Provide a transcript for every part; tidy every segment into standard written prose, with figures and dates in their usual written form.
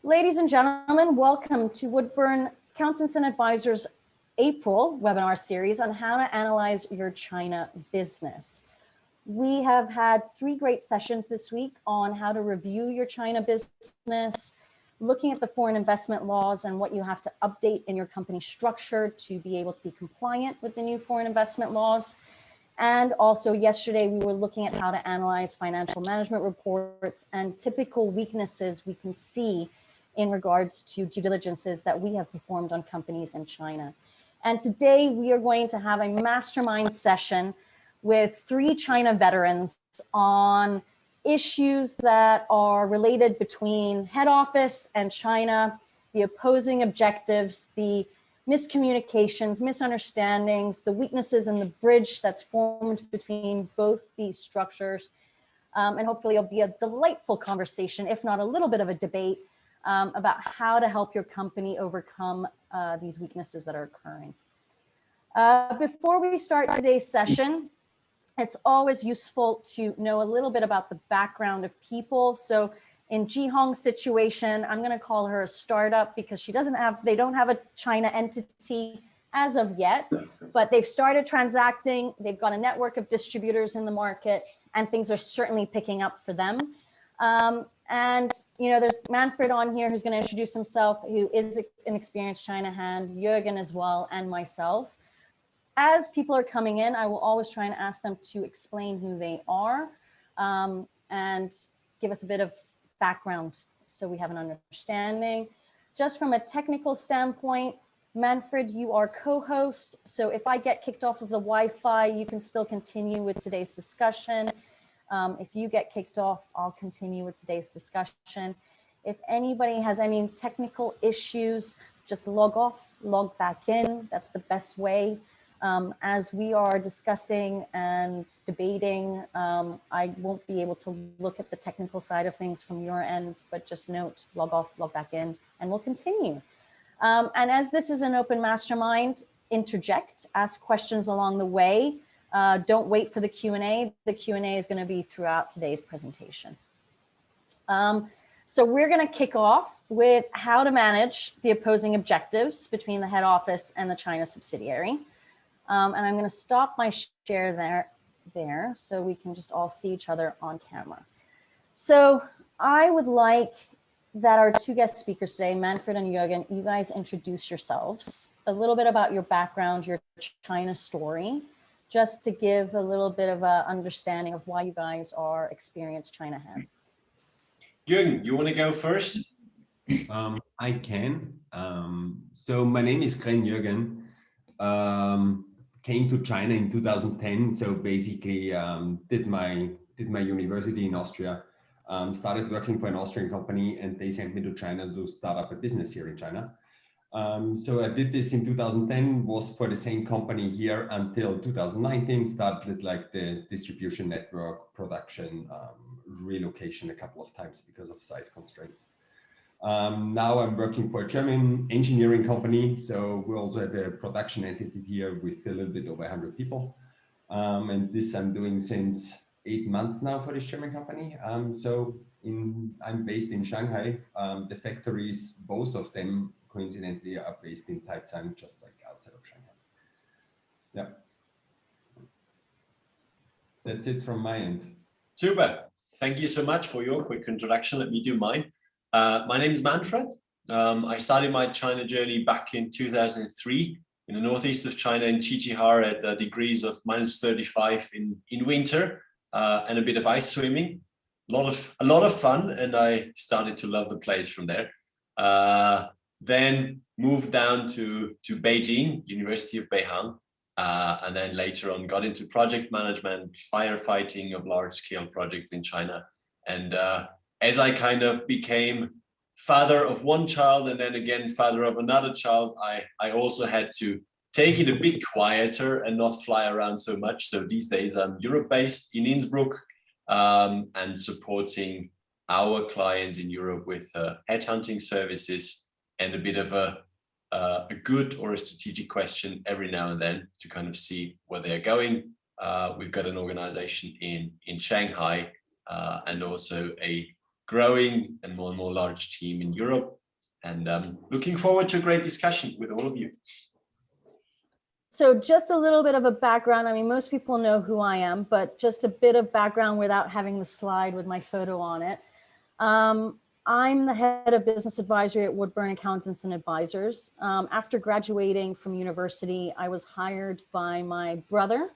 Ladies and gentlemen, welcome to Woodburn Accountants and Advisors April webinar series on how to analyze your China business. We have had 3 great sessions this week on how to review your China business, looking at the foreign investment laws and what you have to update in your company structure to be able to be compliant with the new foreign investment laws. And also yesterday, we were looking at how to analyze financial management reports and typical weaknesses we can see in regards to due diligences that we have performed on companies in China. And today we are going to have a mastermind session with 3 China veterans on issues that are related between head office and China, the opposing objectives, the miscommunications, misunderstandings, the weaknesses in the bridge that's formed between both these structures. And hopefully it'll be a delightful conversation, if not a little bit of a debate, about how to help your company overcome these weaknesses that are occurring. Before we start today's session, it's always useful to know a little bit about the background of people. So in Jihong's situation, I'm going to call her a startup because they don't have a China entity as of yet, but they've started transacting. They've got a network of distributors in the market, and things are certainly picking up for them. And, you know, there's Manfred on here who's going to introduce himself, who is an experienced China hand, Jürgen as well, and myself. As people are coming in, I will always try and ask them to explain who they are and give us a bit of background so we have an understanding. Just from a technical standpoint, Manfred, you are co-host. So if I get kicked off of the Wi-Fi, you can still continue with today's discussion. If you get kicked off, I'll continue with today's discussion. If anybody has any technical issues, just log off, log back in. That's the best way. As we are discussing and debating, I won't be able to look at the technical side of things from your end, but just note, log off, log back in, and we'll continue. And as this is an open mastermind, interject, ask questions along the way. Don't wait for the Q&A. The Q&A is going to be throughout today's presentation. So we're going to kick off with how to manage the opposing objectives between the head office and the China subsidiary. And I'm going to stop my share there so we can just all see each other on camera. So I would like that our 2 guest speakers today, Manfred and Jürgen, you guys introduce yourselves, a little bit about your background, your China story, just to give a little bit of an understanding of why you guys are experienced China hands. Jürgen, you want to go first? I can. So my name is Jürgen. Came to China in 2010. So basically did my university in Austria, started working for an Austrian company, and they sent me to China to start up a business here in China. So I did this in 2010, was for the same company here until 2019, started like the distribution network, production, relocation a couple of times because of size constraints. Now I'm working for a German engineering company. So we also have a production entity here with a little bit over 100 people. And this I'm doing since 8 months now for this German company. I'm based in Shanghai. The factories, both of them coincidentally are based in Taicang, just like outside of Shanghai. Yeah. That's it from my end. Super. Thank you so much for your quick introduction. Let me do mine. My name is Manfred. I started my China journey back in 2003 in the northeast of China in Qiqihar at degrees of -35 in winter and a bit of ice swimming. A lot of fun, and I started to love the place from there. Then moved down to Beijing, University of Beihang, and then later on got into project management, firefighting of large-scale projects in China. And as I kind of became father of one child and then again father of another child, I also had to take it a bit quieter and not fly around so much. So these days I'm Europe-based in Innsbruck and supporting our clients in Europe with headhunting services and a bit of a good or a strategic question every now and then to kind of see where they're going. We've got an organization in Shanghai and also a growing and more large team in Europe. And looking forward to a great discussion with all of you. So just a little bit of a background. I mean, most people know who I am, but just a bit of background without having the slide with my photo on it. I'm the head of business advisory at Woodburn Accountants and Advisors. After graduating from university, I was hired by my brother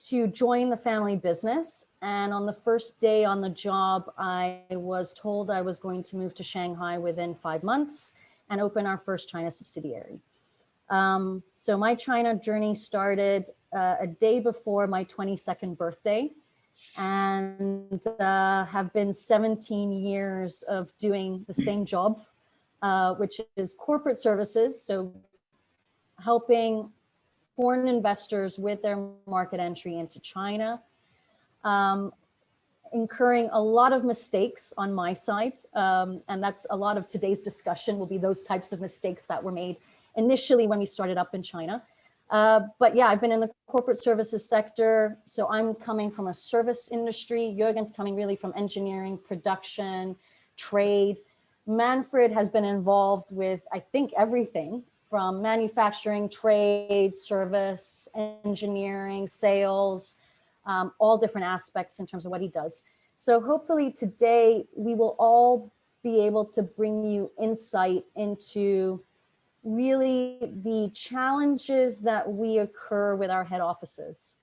to join the family business. And on the first day on the job, I was told I was going to move to Shanghai within 5 months and open our first China subsidiary. So my China journey started a day before my 22nd birthday, and have been 17 years of doing the same job, which is corporate services. So helping foreign investors with their market entry into China, incurring a lot of mistakes on my side. And that's a lot of today's discussion will be those types of mistakes that were made initially when we started up in China. But yeah, I've been in the corporate services sector. So I'm coming from a service industry. Jürgen's coming really from engineering, production, trade. Manfred has been involved with, I think, everything from manufacturing, trade, service, engineering, sales, all different aspects in terms of what he does. So hopefully today we will all be able to bring you insight into really the challenges that we occur with our head offices.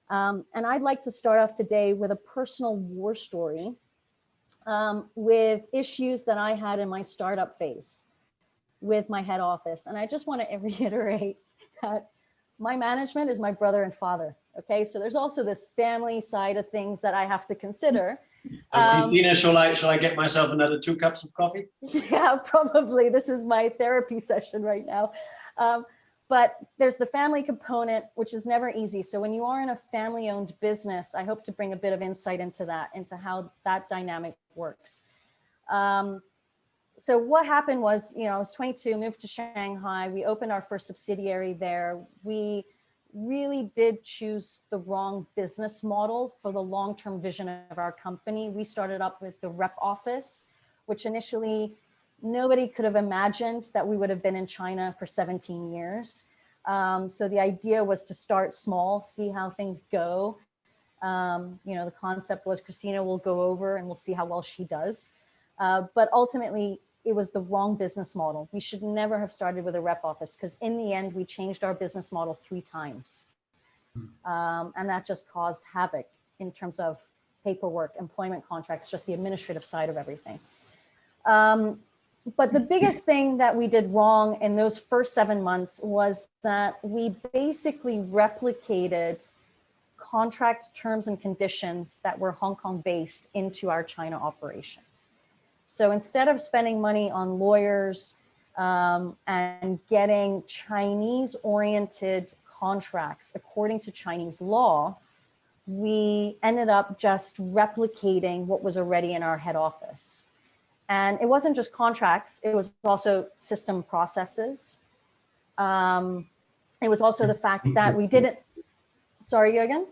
And I'd like to start off today with a personal war story with issues that I had in my startup phase with my head office. And I just want to reiterate that my management is my brother and father. Okay, so there's also this family side of things that I have to consider. Christina, shall I get myself another 2 cups of coffee? Yeah, probably. This is my therapy session right now. But there's the family component, which is never easy. So when you are in a family-owned business, I hope to bring a bit of insight into that, into how that dynamic works. So what happened was, I was 22, moved to Shanghai. We opened our first subsidiary there. We really did choose the wrong business model for the long-term vision of our company. We started up with the rep office, which initially nobody could have imagined that we would have been in China for 17 years. So the idea was to start small, see how things go. The concept was Christina will go over and we'll see how well she does. But ultimately, it was the wrong business model. We should never have started with a rep office because in the end, we changed our business model 3 times. And that just caused havoc in terms of paperwork, employment contracts, just the administrative side of everything. But the biggest thing that we did wrong in those first 7 months was that we basically replicated contract terms and conditions that were Hong Kong based into our China operation. So instead of spending money on lawyers and getting Chinese-oriented contracts according to Chinese law, we ended up just replicating what was already in our head office. And it wasn't just contracts, it was also system processes. It was also the fact that we didn't, sorry, Jürgen?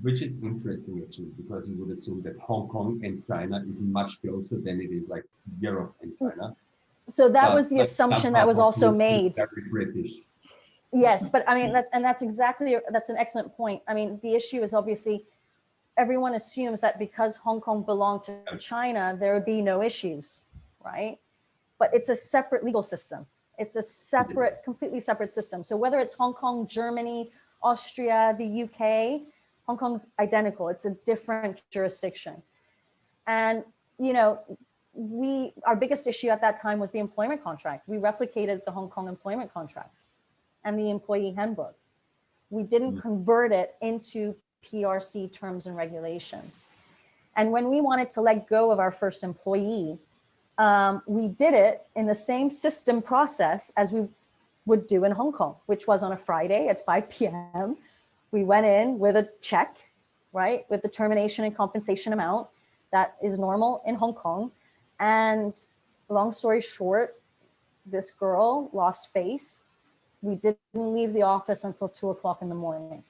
Which is interesting actually, because you would assume that Hong Kong and China is much closer than it is like Europe and China. So that was the assumption that was also made. Very British. Yes, but I mean, that's an excellent point. I mean, the issue is obviously everyone assumes that because Hong Kong belonged to China, there would be no issues, right? But it's a separate legal system. It's a separate, completely separate system. So whether it's Hong Kong, Germany, Austria, the UK, Hong Kong's identical. It's a different jurisdiction. And, our biggest issue at that time was the employment contract. We replicated the Hong Kong employment contract and the employee handbook. We didn't convert it into PRC terms and regulations. And when we wanted to let go of our first employee, we did it in the same system process as we would do in Hong Kong, which was on a Friday at 5 p.m. We went in with a check, right, with the termination and compensation amount that is normal in Hong Kong. And long story short, this girl lost face. We didn't leave the office until 2 o'clock in the morning.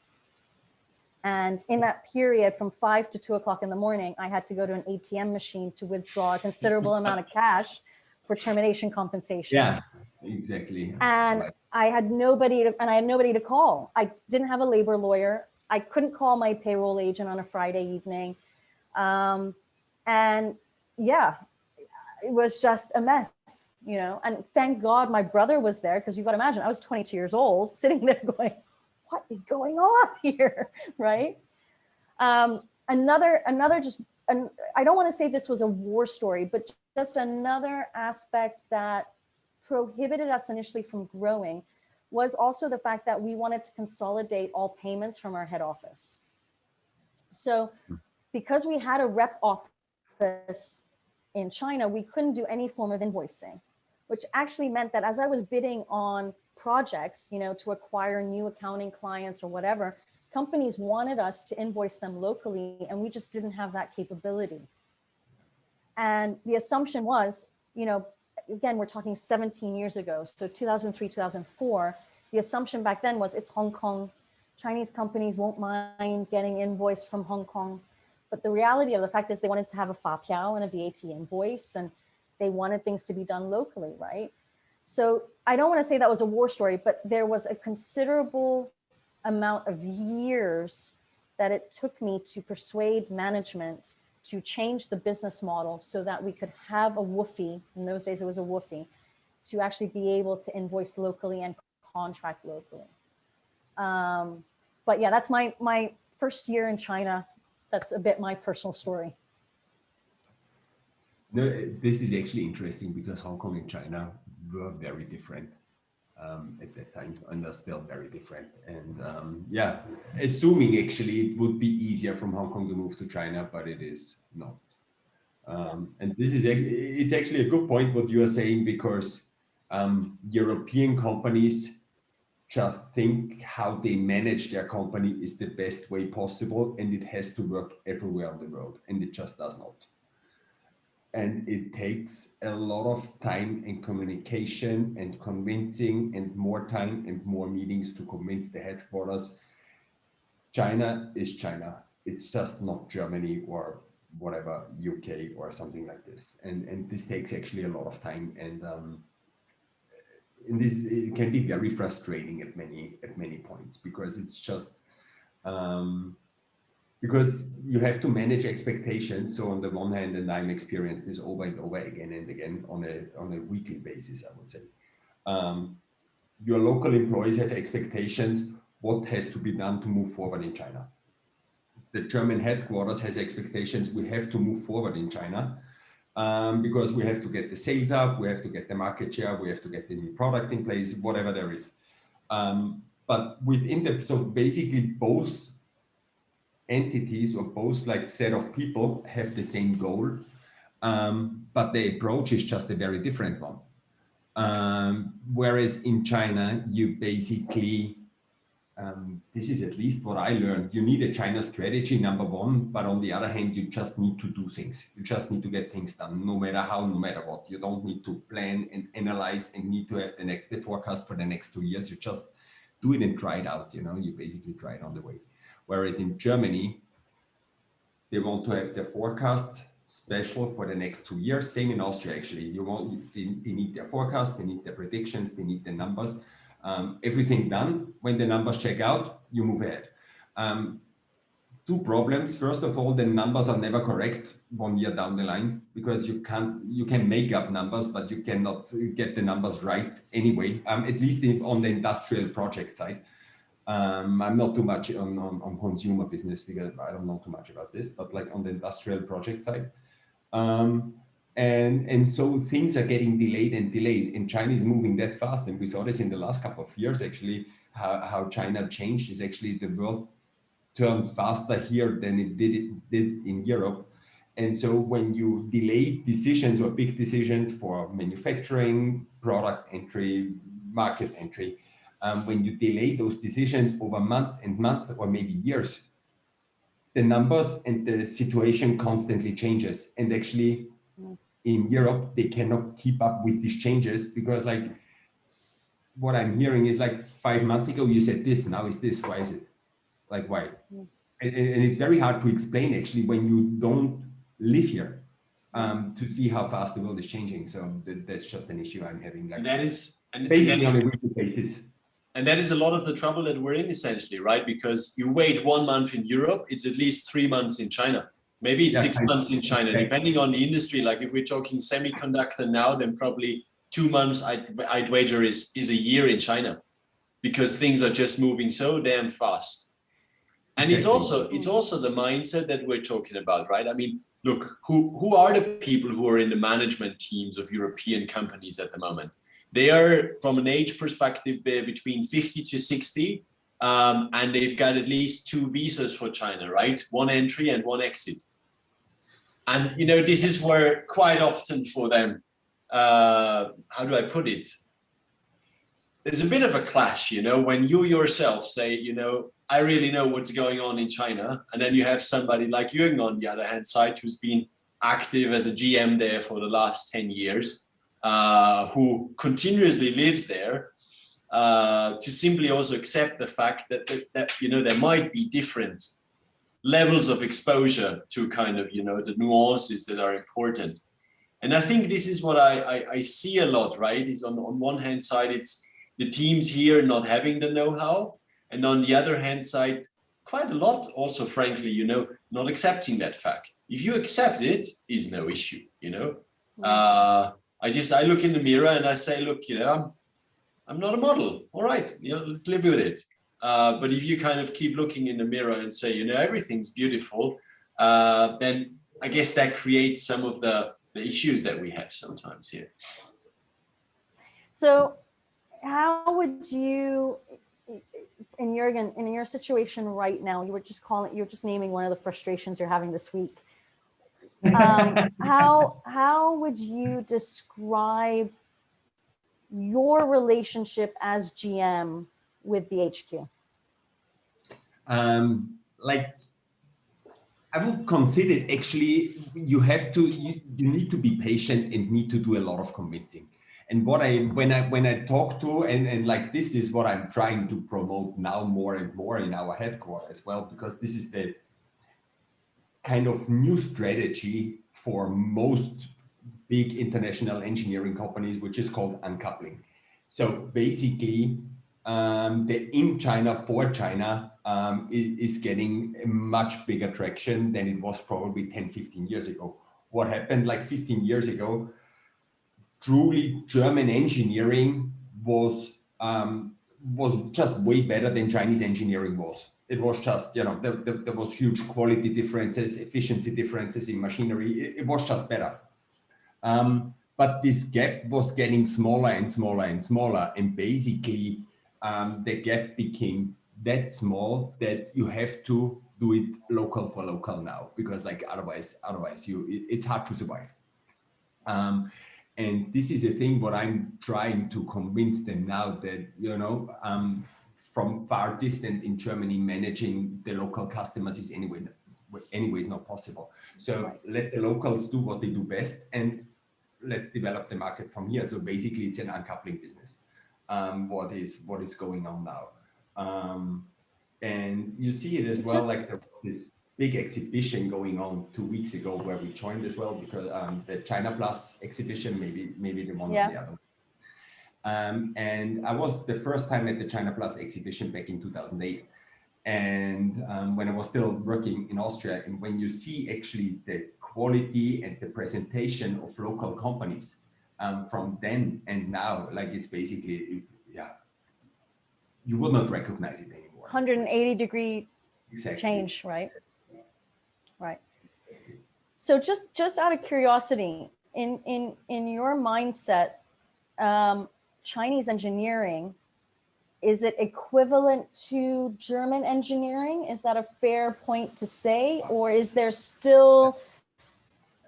And in that period from 5 to 2 o'clock in the morning, I had to go to an ATM machine to withdraw a considerable amount of cash for termination compensation. Yeah, exactly. And I had nobody to call. I didn't have a labor lawyer. I couldn't call my payroll agent on a Friday evening. And yeah, it was just a mess, you know, and thank God my brother was there, because you've got to imagine I was 22 years old sitting there going, what is going on here, right? Another just, I don't want to say this was a war story, but just another aspect that prohibited us initially from growing was also the fact that we wanted to consolidate all payments from our head office. So because we had a rep office in China, we couldn't do any form of invoicing, which actually meant that as I was bidding on projects, you know, to acquire new accounting clients or whatever, companies wanted us to invoice them locally, and we just didn't have that capability. And the assumption was, you know, again, we're talking 17 years ago, so 2003, 2004, the assumption back then was it's Hong Kong. Chinese companies won't mind getting invoiced from Hong Kong. But the reality of the fact is they wanted to have a fapiao and a VAT invoice, and they wanted things to be done locally, right? So I don't want to say that was a war story, but there was a considerable amount of years that it took me to persuade management to change the business model so that we could have a woofie, in those days it was a woofie, to actually be able to invoice locally and contract locally. But yeah, that's my first year in China. That's a bit my personal story. No, this is actually interesting because Hong Kong and China were very different at that time, and are still very different. And yeah, assuming actually it would be easier from Hong Kong to move to China, but it is not. And this is it's actually a good point what you are saying, because European companies just think how they manage their company is the best way possible, and it has to work everywhere in the world, and it just does not. And it takes a lot of time and communication and convincing, and more time and more meetings to convince the headquarters. China is China. It's just not Germany or whatever, UK or something like this. And this takes actually a lot of time. And this, it can be very frustrating at many points, because it's just because you have to manage expectations. So on the one hand, and I'm experienced this over and over again and again on a weekly basis, I would say. Your local employees have expectations, what has to be done to move forward in China. The German headquarters has expectations, we have to move forward in China, because we have to get the sales up, we have to get the market share, we have to get the new product in place, whatever there is. But within so basically both entities or both like set of people have the same goal, but the approach is just a very different one. Whereas in China, you basically, this is at least what I learned, you need a China strategy, number one, but on the other hand, you just need to do things. You just need to get things done, no matter how, no matter what. You don't need to plan and analyze and need to have the forecast for the next 2 years. You just do it and try it out, you know, you basically try it on the way. Whereas in Germany, they want to have their forecasts special for the next 2 years. Same in Austria, actually. They need their forecast, they need their predictions, they need the numbers. Everything done. When the numbers check out, you move ahead. Two problems. First of all, the numbers are never correct 1 year down the line, because you can make up numbers, but you cannot get the numbers right anyway, at least on the industrial project side. I'm not too much on consumer business, because I don't know too much about this, but like on the industrial project side. And so things are getting delayed, and China is moving that fast. And we saw this in the last couple of years, actually, how China changed is actually the world turned faster here than it did in Europe. And so when you delay decisions or big decisions for manufacturing, product entry, market entry, when you delay those decisions over months and months or maybe years, the numbers and the situation constantly changes. And actually in Europe, they cannot keep up with these changes, because like what I'm hearing is like 5 months ago, you said this, now is this, why is it? Like, why? and it's very hard to explain actually when you don't live here, to see how fast the world is changing. So that's just an issue I'm having. Like, And that is, basically on a weekly basis. and that is a lot of the trouble that we're in, essentially, right? Because you wait 1 month in Europe, it's at least 3 months in China. Maybe it's 6 months in China, depending on the industry. Like if we're talking semiconductor now, then probably 2 months, I'd wager is a year in China, because things are just moving so damn fast. And Exactly. it's also the mindset that we're talking about, right? I mean, look, who are the people who are in the management teams of European companies at the moment? They are, from an age perspective, between 50 to 60, and they've got at least 2 visas for China, right? 1 entry and 1 exit. And you know, this is where quite often for them, how do I put it? There's a bit of a clash, you know, when you yourself say, you know, I really know what's going on in China, and then you have somebody like Jürgen on the other hand side, who's been active as a GM there for the last 10 years, who continuously lives there, to simply also accept the fact that you know, there might be different levels of exposure to kind of, you know, the nuances that are important. And I think this is what I see a lot, right? Is on one hand side, it's the teams here not having the know-how, and on the other hand side, quite a lot also, frankly, you know, not accepting that fact. If you accept it, is no issue, you know. I look in the mirror and I say, look, you know, I'm not a model. All right, you know, let's live with it. But if you kind of keep looking in the mirror and say, you know, everything's beautiful, then I guess that creates some of the issues that we have sometimes here. So how would you, in Jürgen, in your situation right now, you were just naming one of the frustrations you're having this week. How would you describe your relationship as GM with the HQ? Like, I would consider actually you need to be patient and need to do a lot of convincing. And when I talk to, and like, this is what I'm trying to promote now more and more in our headquarters as well, because this is the kind of new strategy for most big international engineering companies, which is called uncoupling. So basically, the in China for China is getting a much bigger traction than it was probably 10, 15 years ago. What happened like 15 years ago, truly German engineering was just way better than Chinese engineering was. It was just, you know, there was huge quality differences, efficiency differences in machinery. It was just better. But this gap was getting smaller and smaller and smaller. And basically, the gap became that small that you have to do it local for local now, because like otherwise it's hard to survive. And this is a thing what I'm trying to convince them now, that, you know, from far distant in Germany, managing the local customers is anyways not possible. So let the locals do what they do best, and let's develop the market from here. So basically, it's an uncoupling business. What is going on now, and you see it as well. Like there's this big exhibition going on 2 weeks ago where we joined as well, because the China Plus exhibition, maybe the one or the other. And I was the first time at the China Plus exhibition back in 2008. And when I was still working in Austria, and when you see actually the quality and the presentation of local companies from then and now, like it's basically, you would not recognize it anymore. 180-degree change, right? Right. So just out of curiosity, in your mindset, Chinese engineering, is it equivalent to German engineering? Is that a fair point to say, or is there still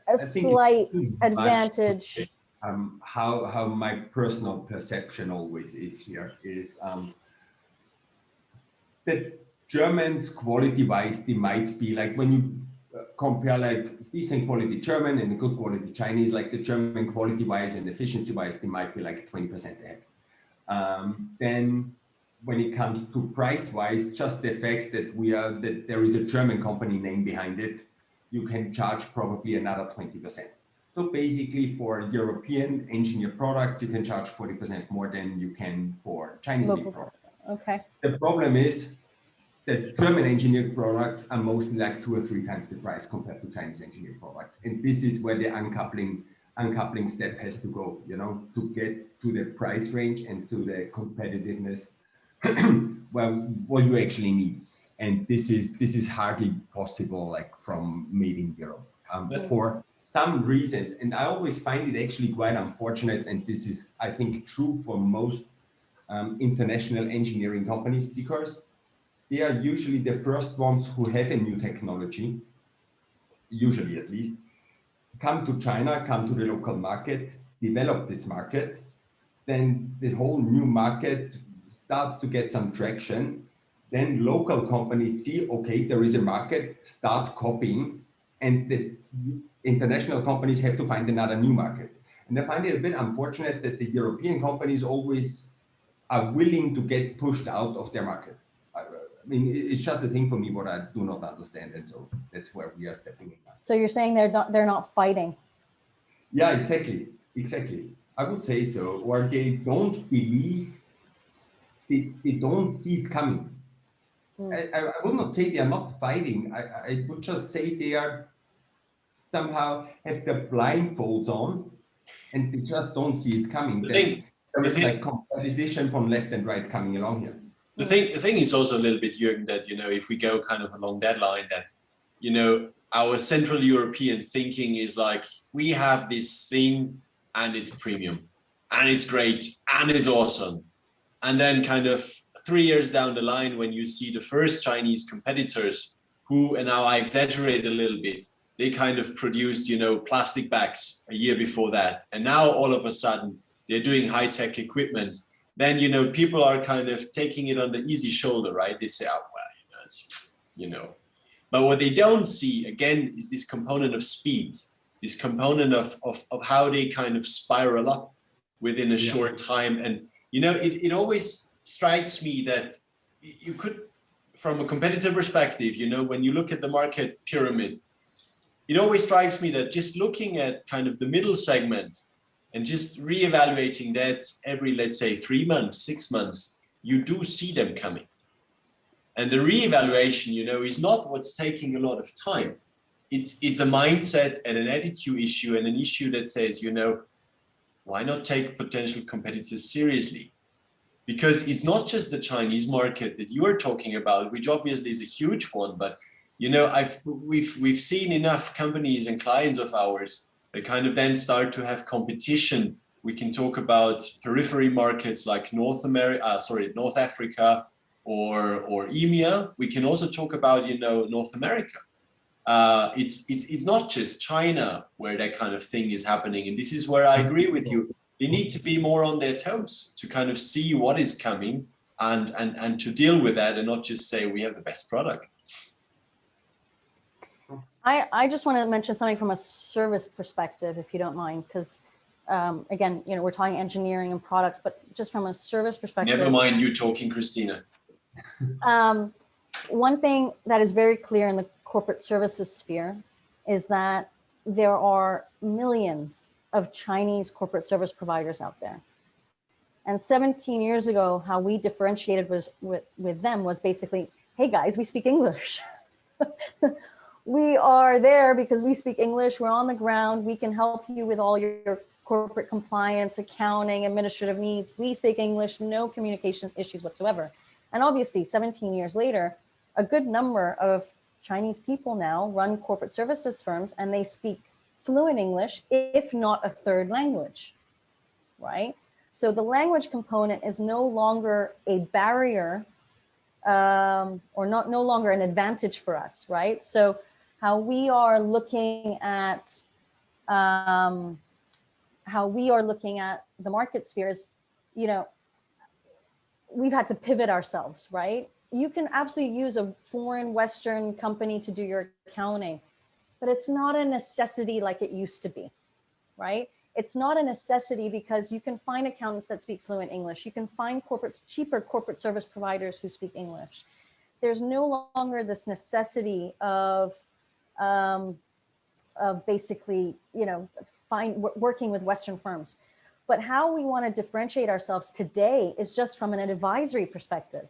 a slight advantage? How my personal perception always is here is that Germans quality-wise, they might be like, when you compare like decent quality German and a good quality Chinese, like the German quality-wise and efficiency-wise, they might be like 20% ahead. Then when it comes to price-wise, just the fact that there is a German company name behind it, you can charge probably another 20%. So basically for European engineered products, you can charge 40% more than you can for Chinese made products. Okay. The problem is that German engineered products are mostly like 2 or 3 times the price compared to Chinese engineered products. And this is where the uncoupling step has to go, you know, to get to the price range and to the competitiveness well, what you actually need. And this is hardly possible like from made in Europe for some reasons. And I always find it actually quite unfortunate. And this is, I think, true for most international engineering companies, because they are usually the first ones who have a new technology, usually at least, come to China, come to the local market, develop this market, then the whole new market starts to get some traction. Then local companies see, okay, there is a market, start copying, and the international companies have to find another new market. And I find it a bit unfortunate that the European companies always are willing to get pushed out of their market. I mean, it's just a thing for me what I do not understand, and so that's where we are stepping in now. So you're saying they're not fighting? Yeah, exactly. I would say so. Or they don't believe, they don't see it coming. I would not say they are not fighting. I would just say they are somehow have their blindfolds on, and they just don't see it coming. There is like competition from left and right coming along here. The thing is also a little bit, Jürgen, that, you know, if we go kind of along that line, that, you know, our Central European thinking is like, we have this thing and it's premium and it's great and it's awesome. And then kind of 3 years down the line, when you see the first Chinese competitors who, and now I exaggerate a little bit, they kind of produced, you know, plastic bags a year before that. And now all of a sudden they're doing high-tech equipment. Then, you know, people are kind of taking it on the easy shoulder, right? They say, oh, well, you know, it's, you know. But what they don't see, again, is this component of speed, this component of how they kind of spiral up within a short time. And, you know, it always strikes me that you could, from a competitor perspective, you know, when you look at the market pyramid, it always strikes me that just looking at kind of the middle segment and just reevaluating that every, let's say, 3 months, 6 months, you do see them coming. And the reevaluation, you know, is not what's taking a lot of time. It's a mindset and an attitude issue, and an issue that says, you know, why not take potential competitors seriously? Because it's not just the Chinese market that you are talking about, which obviously is a huge one, but, you know, we've seen enough companies and clients of ours that kind of then start to have competition. We can talk about periphery markets like North Africa or EMEA. We can also talk about, you know, North America. It's not just China where that kind of thing is happening. And this is where I agree with you. They need to be more on their toes to kind of see what is coming and to deal with that, and not just say we have the best product. I just want to mention something from a service perspective, if you don't mind, because again, you know, we're talking engineering and products, but just from a service perspective. Never mind you talking, Christina. One thing that is very clear in the corporate services sphere is that there are millions of Chinese corporate service providers out there. And 17 years ago, how we differentiated with them was basically, hey guys, we speak English. We are there because we speak English, we're on the ground, we can help you with all your corporate compliance, accounting, administrative needs. We speak English, no communications issues whatsoever. And obviously 17 years later, a good number of Chinese people now run corporate services firms, and they speak fluent English, if not a third language, right? So the language component is no longer a barrier or no longer an advantage for us, right? So how we are looking at the market sphere is, you know, we've had to pivot ourselves, right? You can absolutely use a foreign Western company to do your accounting, but it's not a necessity like it used to be, right? It's not a necessity because you can find accountants that speak fluent English. You can find cheaper corporate service providers who speak English. There's no longer this necessity of basically, working with Western firms. But how we want to differentiate ourselves today is just from an advisory perspective.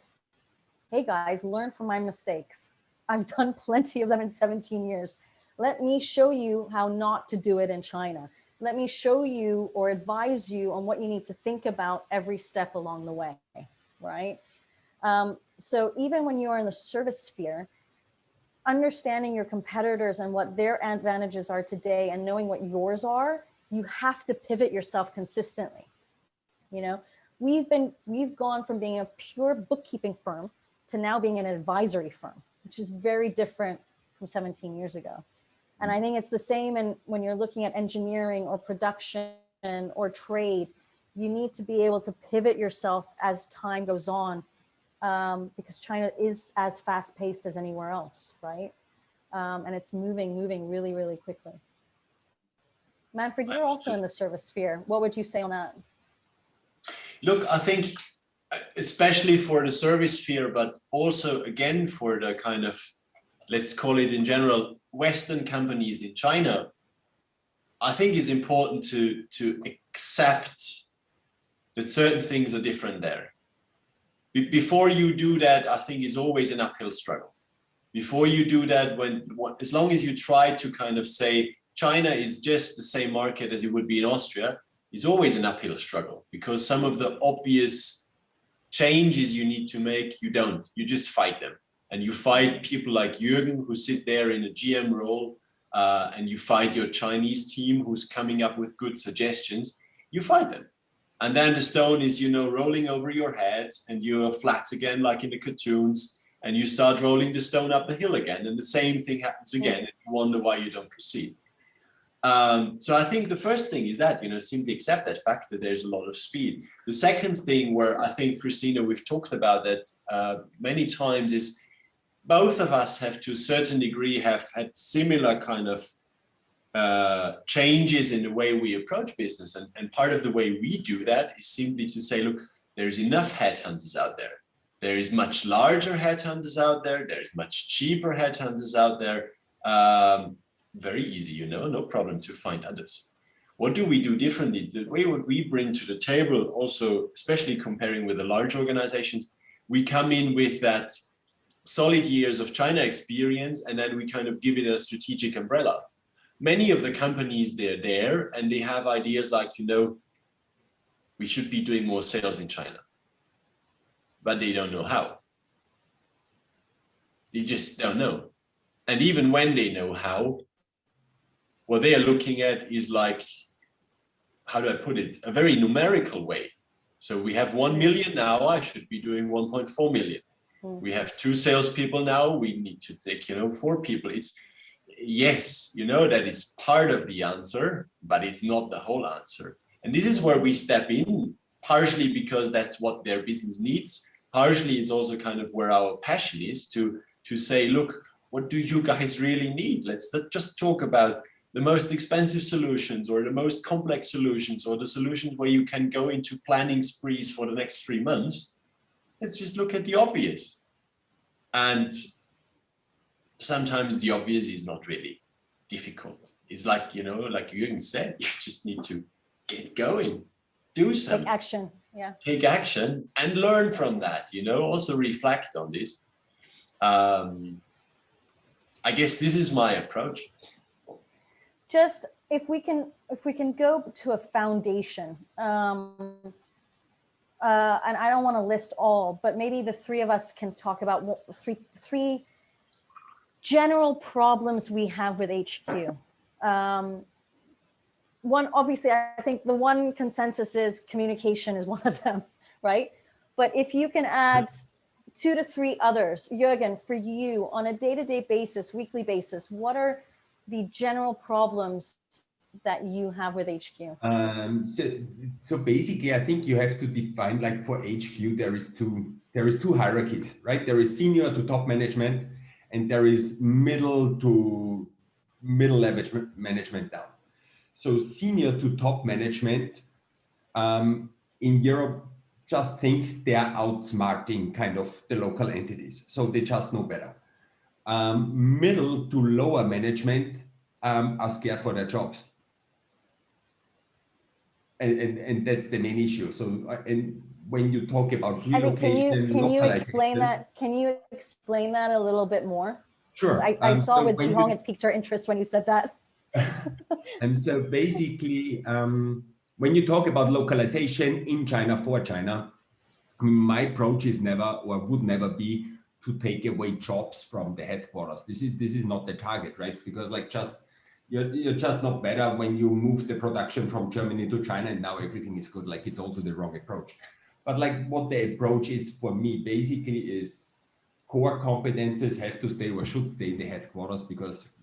Hey guys, learn from my mistakes. I've done plenty of them in 17 years. Let me show you how not to do it in China. Let me show you or advise you on what you need to think about every step along the way, right? So even when you are in the service sphere, understanding your competitors and what their advantages are today and knowing what yours are, you have to pivot yourself consistently. We've gone from being a pure bookkeeping firm to now being an advisory firm, which is very different from 17 years ago. And I think it's the same when you're looking at engineering or production or trade. You need to be able to pivot yourself as time goes on, because China is as fast paced as anywhere else, right? And it's moving really, really quickly. Manfred, you're also in the service sphere. What would you say on that? Look, I think especially for the service sphere, but also again for the kind of, let's call it in general, Western companies in China, I think it's important to accept that certain things are different there. Before you do that, I think it's always an uphill struggle. Before you do that, as long as you try to kind of say China is just the same market as it would be in Austria, it's always an uphill struggle, because some of the obvious changes you need to make, you just fight them. And you fight people like Jürgen, who sit there in a GM role, and you fight your Chinese team who's coming up with good suggestions. You fight them. And then the stone is, rolling over your head, and you're flat again, like in the cartoons, and you start rolling the stone up the hill again. And the same thing happens again, and you wonder why you don't proceed. So I think the first thing is that, simply accept that fact that there's a lot of speed. The second thing, where I think, Christina, we've talked about that many times, is both of us have, to a certain degree, have had similar kind of changes in the way we approach business. And part of the way we do that is simply to say, look, there's enough headhunters out there. There is much larger headhunters out there. There's much cheaper headhunters out there. Very easy, no problem to find others. What do we do differently? The way what we bring to the table, also, especially comparing with the large organizations, we come in with that solid years of China experience, and then we kind of give it a strategic umbrella. Many of the companies, they're there and they have ideas like, we should be doing more sales in China, but they don't know how. They just don't know. And even when they know how, what they are looking at is like, how do I put it? A very numerical way. So we have 1 million now, I should be doing 1.4 million. We have 2 salespeople now, we need to take, 4 people. It's, yes, that is part of the answer, but it's not the whole answer. And this is where we step in, partially because that's what their business needs. Partially it's also kind of where our passion is to say, look, what do you guys really need? Let's not just talk about the most expensive solutions or the most complex solutions or the solutions where you can go into planning sprees for the next 3 months. Let's just look at the obvious. And sometimes the obvious is not really difficult. It's like, like Jürgen said, you just need to get going, do something. Take action, yeah. Take action and learn from that, also reflect on this. I guess this is my approach. Just if we can go to a foundation, and I don't want to list all, but maybe the 3 of us can talk about three general problems we have with HQ. One, obviously, I think the one consensus is communication is one of them, right? But if you can add 2 to 3 others, Jürgen, for you on a day-to-day basis, weekly basis, what are the general problems that you have with HQ? So basically, I think you have to define, like for HQ, there is two hierarchies, right? There is senior to top management, and there is middle to middle level management down. So senior to top management in Europe just think they're outsmarting kind of the local entities. So they just know better. Middle to lower management are scared for their jobs. And that's the main issue. So and when you talk about relocation, can you explain that? Can you explain that a little bit more? Sure. I saw so with Zhihong, it piqued our interest when you said that. And so basically, when you talk about localization in China for China, my approach is never or would never be to take away jobs from the headquarters. This is not the target, right? Because like you're just not better when you move the production from Germany to China and now everything is good. Like it's also the wrong approach. But like what the approach is for me basically is core competences have to stay or should stay in the headquarters, because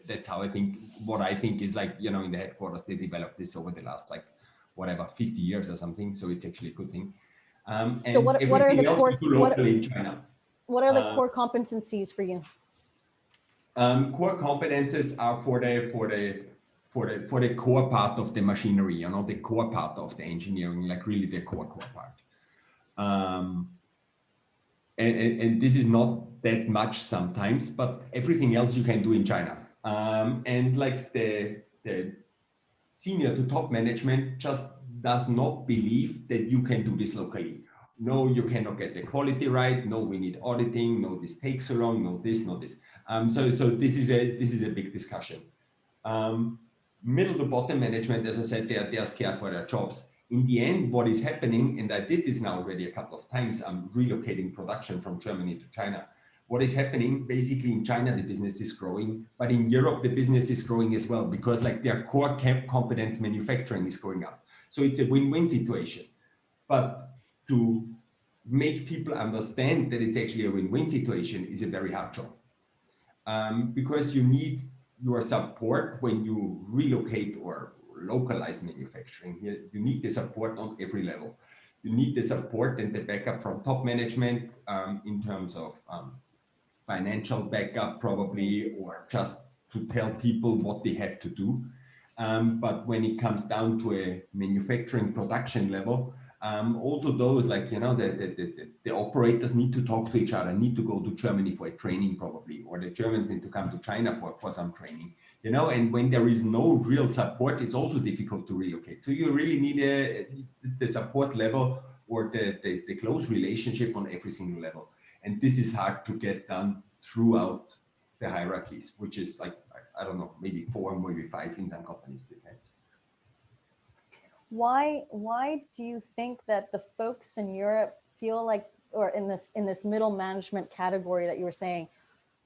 that's how I think, what I think is like, you know, in the headquarters, they developed this over the last like whatever, 50 years or something. So it's actually a good thing. And so what are the core, in China. What are the core competencies for you? Core competences are for the core part of the machinery, you know, the core part of the engineering, like really the core part. And this is not that much sometimes, but everything else you can do in China. And like the senior to top management just does not believe that you can do this locally. No, you cannot get the quality right. No, we need auditing. No, this takes so long. No, this, no, this. So this is a big discussion. Middle to bottom management, as I said, they are scared for their jobs. In the end, what is happening, and I did this now already a couple of times, I'm relocating production from Germany to China. What is happening, basically in China, the business is growing, but in Europe, the business is growing as well, because like their core competence manufacturing is going up. So it's a win-win situation. But to make people understand that it's actually a win-win situation is a very hard job. Because you need your support when you relocate or localize manufacturing. You need the support on every level. You need the support and the backup from top management in terms of financial backup probably, or just to tell people what they have to do. But when it comes down to a manufacturing production level, also those like, you know, the operators need to talk to each other, need to go to Germany for a training probably, or the Germans need to come to China for some training, you know, and when there is no real support, it's also difficult to relocate. So you really need the support level or the close relationship on every single level. And this is hard to get done throughout the hierarchies, which is like, I don't know, maybe 4, maybe 5 in some companies, depends. Why do you think that the folks in Europe feel like, or in this middle management category that you were saying,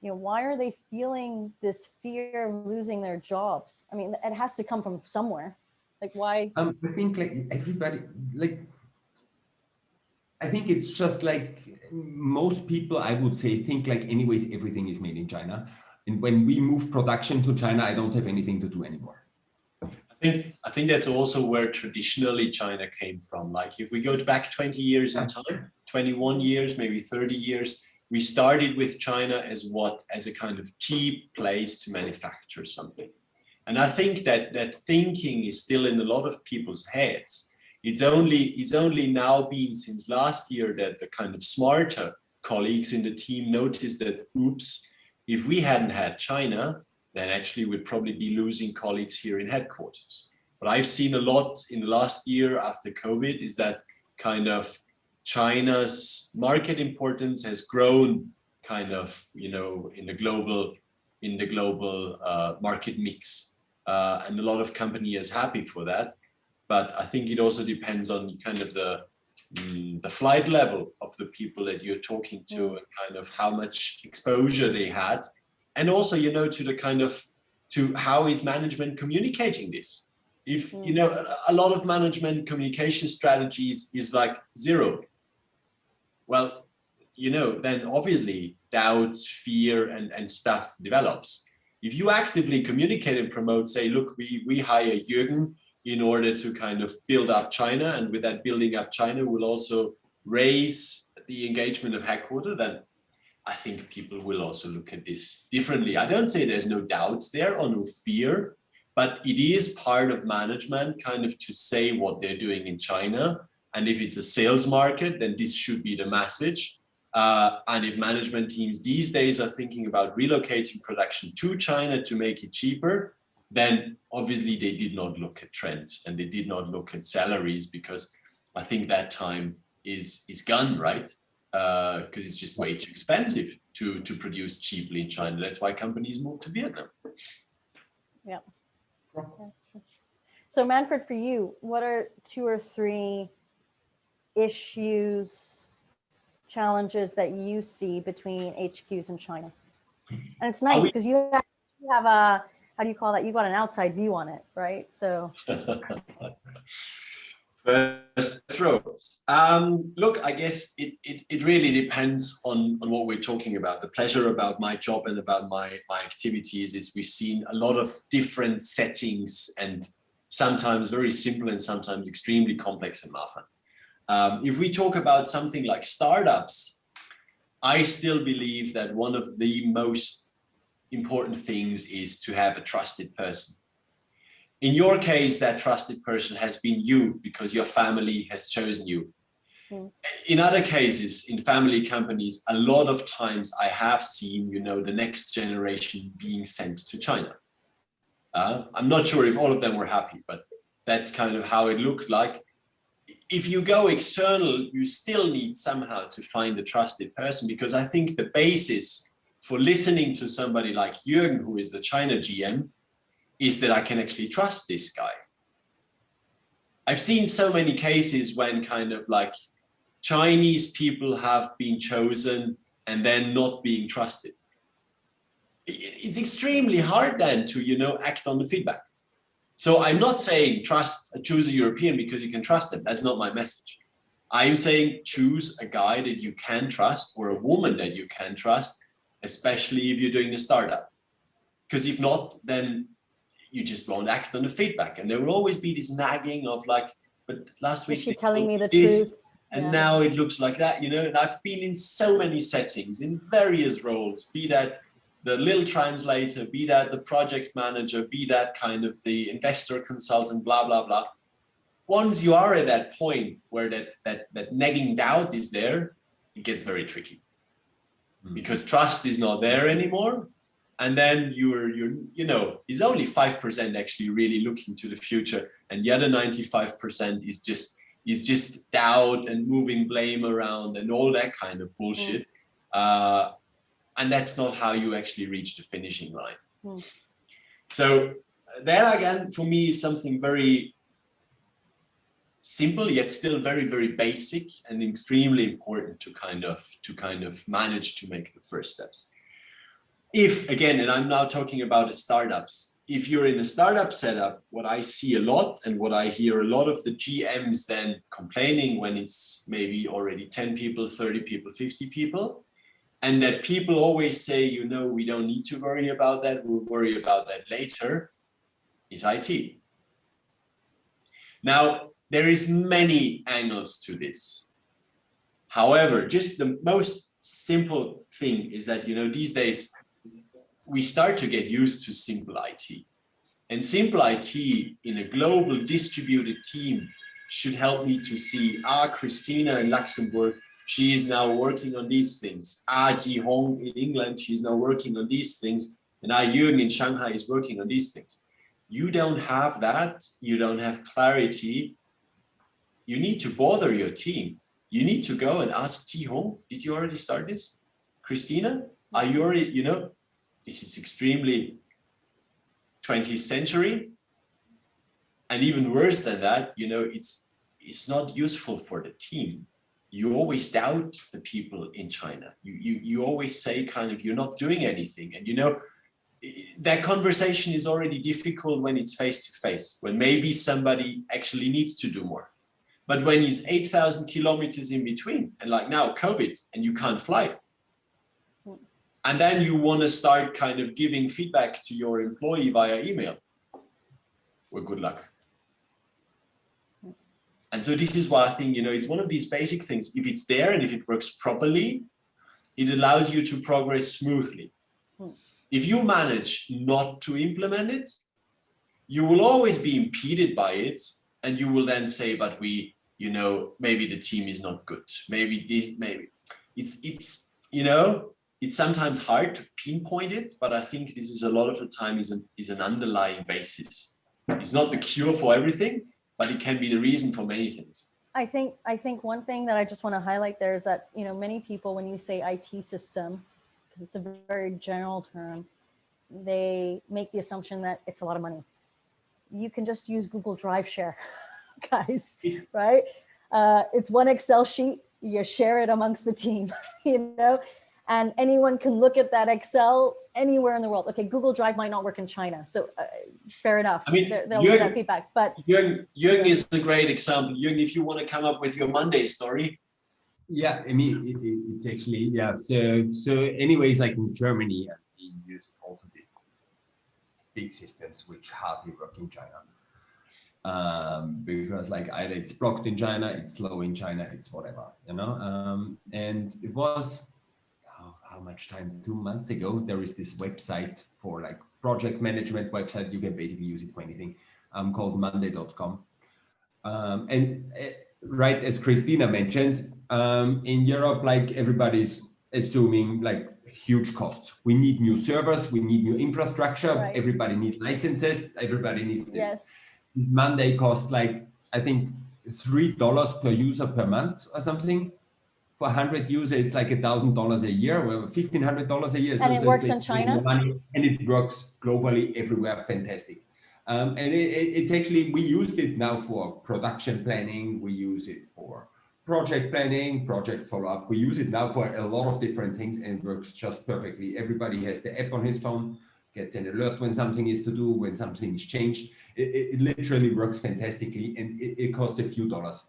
you know, why are they feeling this fear of losing their jobs? I mean, it has to come from somewhere. Like why? I think like everybody, like, I think it's just like most people, I would say, think like anyways, everything is made in China. And when we move production to China, I don't have anything to do anymore. I think that's also where traditionally China came from. Like if we go back 20 years in time, 21 years, maybe 30 years, we started with China as a kind of cheap place to manufacture something. And I think that thinking is still in a lot of people's heads. It's only now been since last year that the kind of smarter colleagues in the team noticed that, oops, if we hadn't had China, then actually we'd probably be losing colleagues here in headquarters. What I've seen a lot in the last year after COVID is that kind of China's market importance has grown kind of, you know, in the global market mix. And a lot of companies are happy for that. But I think it also depends on kind of the flight level of the people that you're talking to and kind of how much exposure they had. And also, you know, to the kind of, to how is management communicating this? If, you know, a lot of management communication strategies is like 0. Well, you know, then obviously doubts, fear and stuff develops. If you actively communicate and promote, say, look, we hire Jürgen in order to kind of build up China, and with that building up China will also raise the engagement of headquarters, then I think people will also look at this differently. I don't say there's no doubts there or no fear, but it is part of management kind of to say what they're doing in China. And if it's a sales market, then this should be the message. And if management teams these days are thinking about relocating production to China to make it cheaper, then obviously they did not look at trends and they did not look at salaries, because I think that time is gone, right? Because it's just way too expensive to produce cheaply in China. That's why companies move to Vietnam. Yeah. So Manfred, for you, what are 2 or 3 issues, challenges that you see between HQs in China? And it's nice because you have a, how do you call that? You've got an outside view on it, right? So. First row. Look, I guess it really depends on what we're talking about. The pleasure about my job and about my activities is we've seen a lot of different settings, and sometimes very simple and sometimes extremely complex and often. If we talk about something like startups, I still believe that one of the most important things is to have a trusted person. In your case, that trusted person has been you because your family has chosen you. Mm. In other cases, in family companies, a lot of times I have seen, the next generation being sent to China. I'm not sure if all of them were happy, but that's kind of how it looked like. If you go external, you still need somehow to find a trusted person, because I think the basis for listening to somebody like Jürgen, who is the China GM, is that I can actually trust this guy. I've seen so many cases when kind of like Chinese people have been chosen and then not being trusted. It's extremely hard then to, act on the feedback. So I'm not saying choose a European because you can trust them. That's not my message. I'm saying choose a guy that you can trust, or a woman that you can trust, especially if you're doing a startup. Because if not, then you just won't act on the feedback. And there will always be this nagging of like, but last week, is she telling me the truth? And now it looks like that, and I've been in so many settings in various roles, be that the little translator, be that the project manager, be that kind of the investor consultant, blah, blah, blah. Once you are at that point where that nagging doubt is there, it gets very tricky because trust is not there anymore. And then is only 5% actually really looking to the future, and the other 95% is just doubt and moving blame around and all that kind of bullshit. And that's not how you actually reach the finishing line. So that again, for me, is something very simple yet still very, very basic and extremely important to kind of manage to make the first steps. If, again, and I'm now talking about the startups, if you're in a startup setup, what I see a lot and what I hear a lot of the GMs then complaining when it's maybe already 10 people, 30 people, 50 people, and that people always say, we don't need to worry about that, we'll worry about that later, is IT. Now, there is many angles to this. However, just the most simple thing is that, these days, we start to get used to simple IT. And simple IT in a global distributed team should help me to see, Christina in Luxembourg, she is now working on these things. Ji Hong in England, she's now working on these things. And Jürgen in Shanghai is working on these things. You don't have that. You don't have clarity. You need to bother your team. You need to go and ask Ji Hong, did you already start this? Christina, are you already, this is extremely 20th century. And even worse than that, it's not useful for the team. You always doubt the people in China. You always say kind of, you're not doing anything. And that conversation is already difficult when it's face to face, when maybe somebody actually needs to do more. But when it's 8,000 kilometers in between, and like now COVID, and you can't fly, and then you want to start kind of giving feedback to your employee via email, well, good luck. And so this is why I think, it's one of these basic things. If it's there and if it works properly, it allows you to progress smoothly. If you manage not to implement it, you will always be impeded by it, and you will then say, but we, you know, maybe the team is not good. Maybe it's sometimes hard to pinpoint it, but I think this is a lot of the time is an underlying basis. It's not the cure for everything, but it can be the reason for many things. I think one thing that I just want to highlight there is that, you know, many people, when you say IT system, because it's a very general term, they make the assumption that it's a lot of money. You can just use Google Drive share, guys, right? It's one Excel sheet, you share it amongst the team, you know, and anyone can look at that Excel anywhere in the world. Okay, Google Drive might not work in China, so fair enough. I mean, they'll give that feedback, but Jürgen is a great example. Jürgen, if you want to come up with your Monday story. Yeah, I mean, it's actually, yeah. So anyways, like in Germany, we use also these big systems which hardly work in China. Because like either it's blocked in China, it's slow in China, it's whatever, you know. And it was, how much time? 2 months ago, there is this website for like project management website. You can basically use it for anything, called monday.com. And right, as Christina mentioned, in Europe, like everybody's assuming like huge costs. We need new servers, we need new infrastructure, right. Everybody needs licenses, everybody needs this. Yes. Monday costs like, I think $3 per user per month or something. For 100 users, it's like $1,000 a year, or $1,500 a year. And it works in China? Money, and it works globally everywhere, fantastic. And it's actually, we use it now for production planning, we use it for project planning, project follow-up. We use it now for a lot of different things, and it works just perfectly. Everybody has the app on his phone, gets an alert when something is to do, when something is changed. It literally works fantastically, and it costs a few dollars.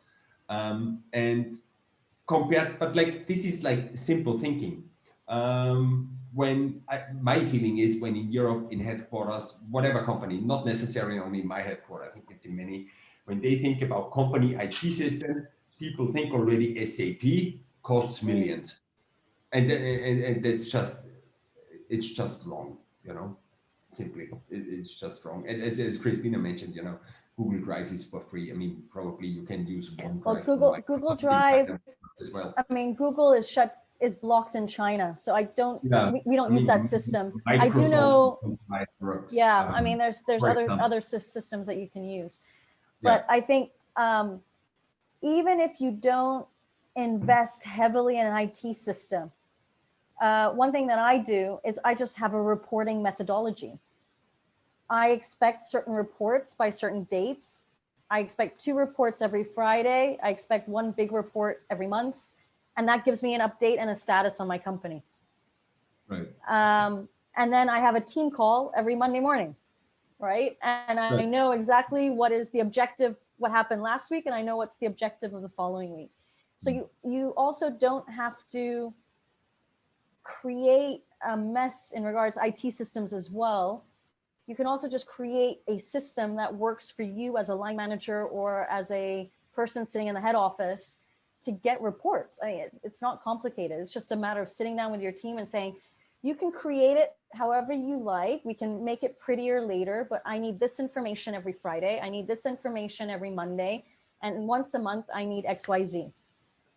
And compared, but like this is like simple thinking. My feeling is when in Europe, in headquarters, whatever company, not necessarily only my headquarters, I think it's in many, when they think about company IT systems, people think already SAP costs millions. And that's just, it's just wrong, you know, simply, it's just wrong. And as Christina mentioned, you know, Google Drive is for free. I mean, probably you can use OneDrive. Well, Google Drive as well. I mean, Google is blocked in China, so I don't. Yeah, we don't use that system. Microsoft I do know. works, Yeah, I mean, there's example. other systems that you can use, but I think even if you don't invest heavily in an IT system, one thing that I do is I just have a reporting methodology. I expect certain reports by certain dates. I expect 2 reports every Friday. I expect 1 big report every month. And that gives me an update and a status on my company. Right. And then I have a team call every Monday morning, right? And I know exactly what is the objective, what happened last week, and I know what's the objective of the following week. So you also don't have to create a mess in regards to IT systems as well. You can also just create a system that works for you as a line manager or as a person sitting in the head office to get reports. I mean, it's not complicated. It's just a matter of sitting down with your team and saying, you can create it however you like. We can make it prettier later, but I need this information every Friday. I need this information every Monday. And once a month, I need XYZ.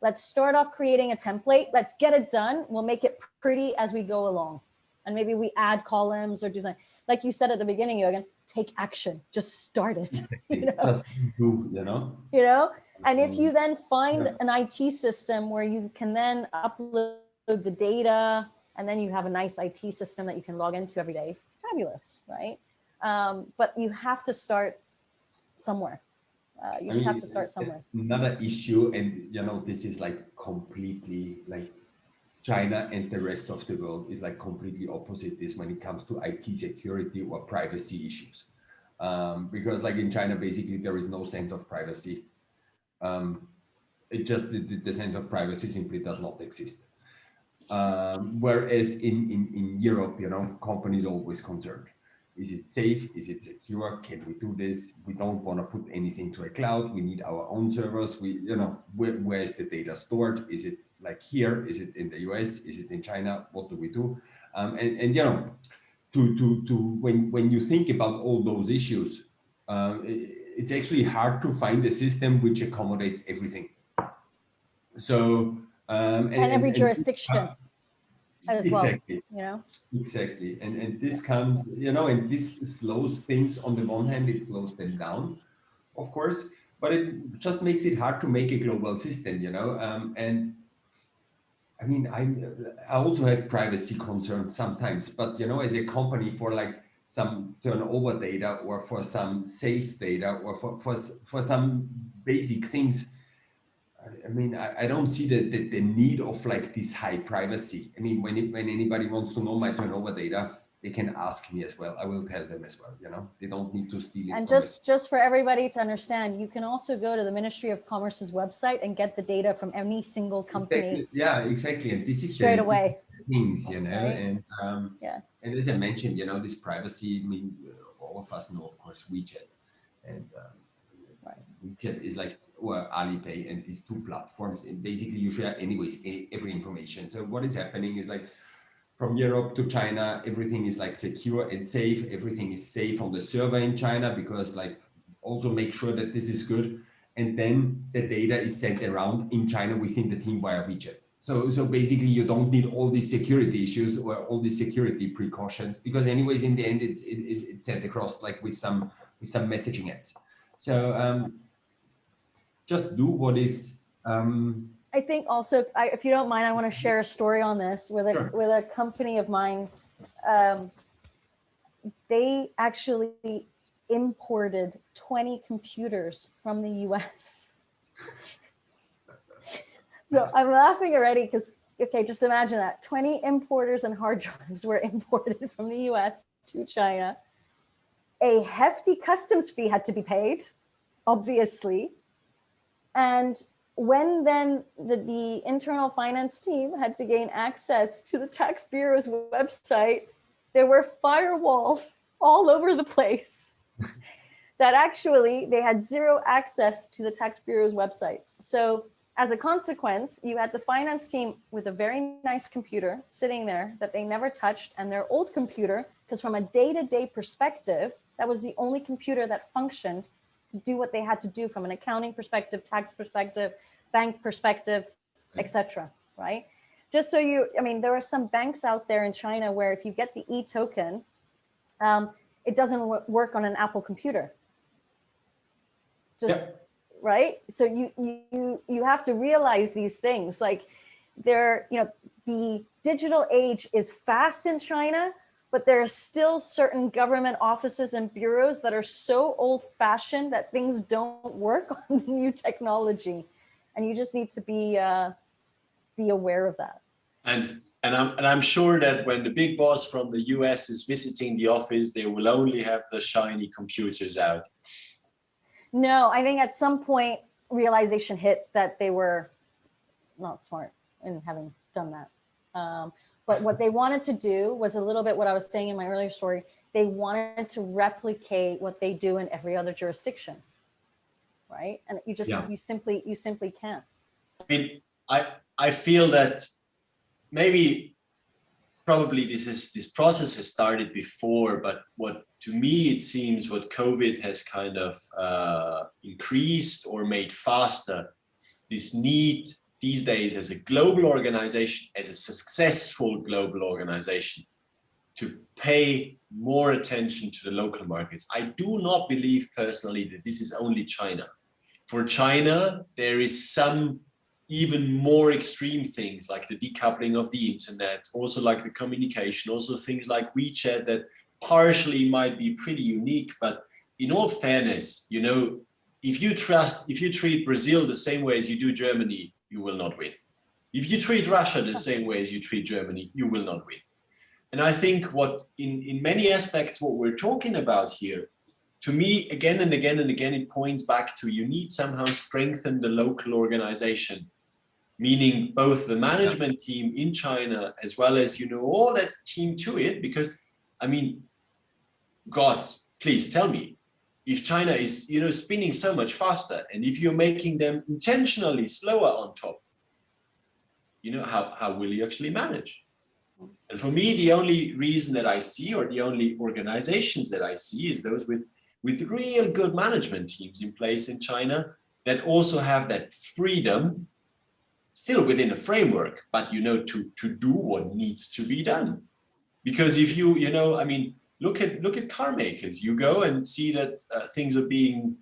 Let's start off creating a template. Let's get it done. We'll make it pretty as we go along. And maybe we add columns or design. Like you said at the beginning, Jürgen, take action, just start it. Just do, you know? You know, and if you then find an IT system where you can then upload the data and then you have a nice IT system that you can log into every day, fabulous, right? But you have to start somewhere. You just have to start somewhere. Another issue, and you know, this is like completely like China and the rest of the world is like completely opposite this when it comes to IT security or privacy issues. Because like in China, basically there is no sense of privacy. It just, the sense of privacy simply does not exist. Whereas in Europe, you know, companies are always concerned. Is it safe? Is it secure? Can we do this? We don't want to put anything to a cloud. We need our own servers. We, you know, where is the data stored? Is it like here? Is it in the US? Is it in China? What do we do? And you know, when you think about all those issues, it's actually hard to find a system which accommodates everything. So and every jurisdiction as exactly. well, you know. Exactly, and this comes, you know, and this slows things. On the one hand, it slows them down, of course, but it just makes it hard to make a global system, you know. And I mean, I also have privacy concerns sometimes, but you know, as a company, for like some turnover data or for some sales data or for some basic things, I mean, I don't see the need of like this high privacy. I mean, when anybody wants to know my turnover data, they can ask me as well. I will tell them as well, you know, they don't need to steal it. And just for everybody to understand, you can also go to the Ministry of Commerce's website and get the data from any single company. Exactly. Yeah, exactly. And this is straight away. Things, you know, right? And as I mentioned, you know, this privacy, I mean, all of us know, of course, WeChat. And right. WeChat is like, or Alipay, and these two platforms, and basically you share anyways every information. So what is happening is like, from Europe to China, everything is like secure and safe. Everything is safe on the server in China, because like also make sure that this is good. And then the data is sent around in China within the team via WeChat. So basically you don't need all these security issues or all these security precautions, because anyways, in the end, it's sent across like with some messaging apps. So just do what is. I think also, if you don't mind, I want to share a story on this with a company of mine. They actually imported 20 computers from the US. So I'm laughing already because, okay, just imagine that 20 importers and hard drives were imported from the US to China. A hefty customs fee had to be paid, obviously. And when then the internal finance team had to gain access to the tax bureau's website, there were firewalls all over the place that actually they had zero access to the tax bureau's websites. So as a consequence, you had the finance team with a very nice computer sitting there that they never touched, and their old computer, because from a day-to-day perspective, that was the only computer that functioned to do what they had to do from an accounting perspective, tax perspective, bank perspective, etc. Right? Just so I mean, there are some banks out there in China where if you get the e-token, it doesn't work on an Apple computer. Just, right? So you have to realize these things. Like the digital age is fast in China, but there are still certain government offices and bureaus that are so old-fashioned that things don't work on the new technology, and you just need to be aware of that. And I'm sure that when the big boss from the US is visiting the office, they will only have the shiny computers out. No, I think at some point realization hit that they were not smart in having done that. But what they wanted to do was a little bit what I was saying in my earlier story. They wanted to replicate what they do in every other jurisdiction, right? And you just you simply can't. I mean, I feel that probably this process has started before, but what to me it seems what COVID has kind of increased or made faster, this need these days as a global organization, as a successful global organization, to pay more attention to the local markets. I do not believe personally that this is only China. For China, there is some even more extreme things like the decoupling of the internet, also like the communication, also things like WeChat that partially might be pretty unique, but in all fairness, you know, if you treat Brazil the same way as you do Germany, you will not win. If you treat Russia the same way as you treat Germany, you will not win. And I think what in many aspects, what we're talking about here, to me, again and again and again, it points back to you need somehow strengthen the local organization, meaning both the management team in China, as well as, you know, all that team to it, because I mean, God, please tell me, if China is, you know, spinning so much faster, and if you're making them intentionally slower on top, you know, how will you actually manage? And for me, the only reason that I see, or the only organizations that I see, is those with with real good management teams in place in China that also have that freedom, still within a framework, but to do what needs to be done. Because if I mean, look at car makers. You go and see that things are being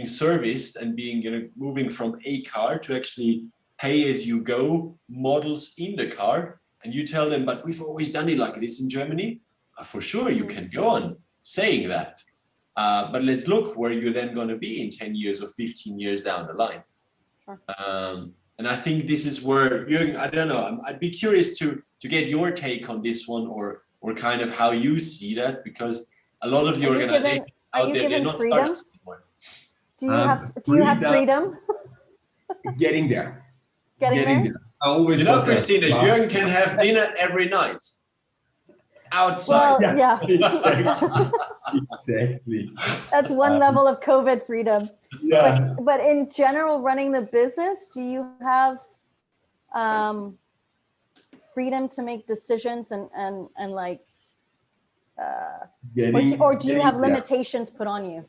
serviced and being moving from a car to actually pay as you go models in the car, and you tell them, but we've always done it like this in Germany. For sure, you can go on saying that, but let's look where you're then going to be in 10 years or 15 years down the line. Sure. And I think this is where, Jürgen, I don't know, I'd be curious to get your take on this one, or kind of how you see that, because a lot of the organizations out there, they're not startups anymore. Do you have freedom? Getting there. Getting there. I always Christina, Jürgen can have dinner every night outside. Well, yeah. Exactly. That's one level of COVID freedom. Yeah. But in general, running the business, do you have freedom to make decisions and like, or do you have limitations put on you?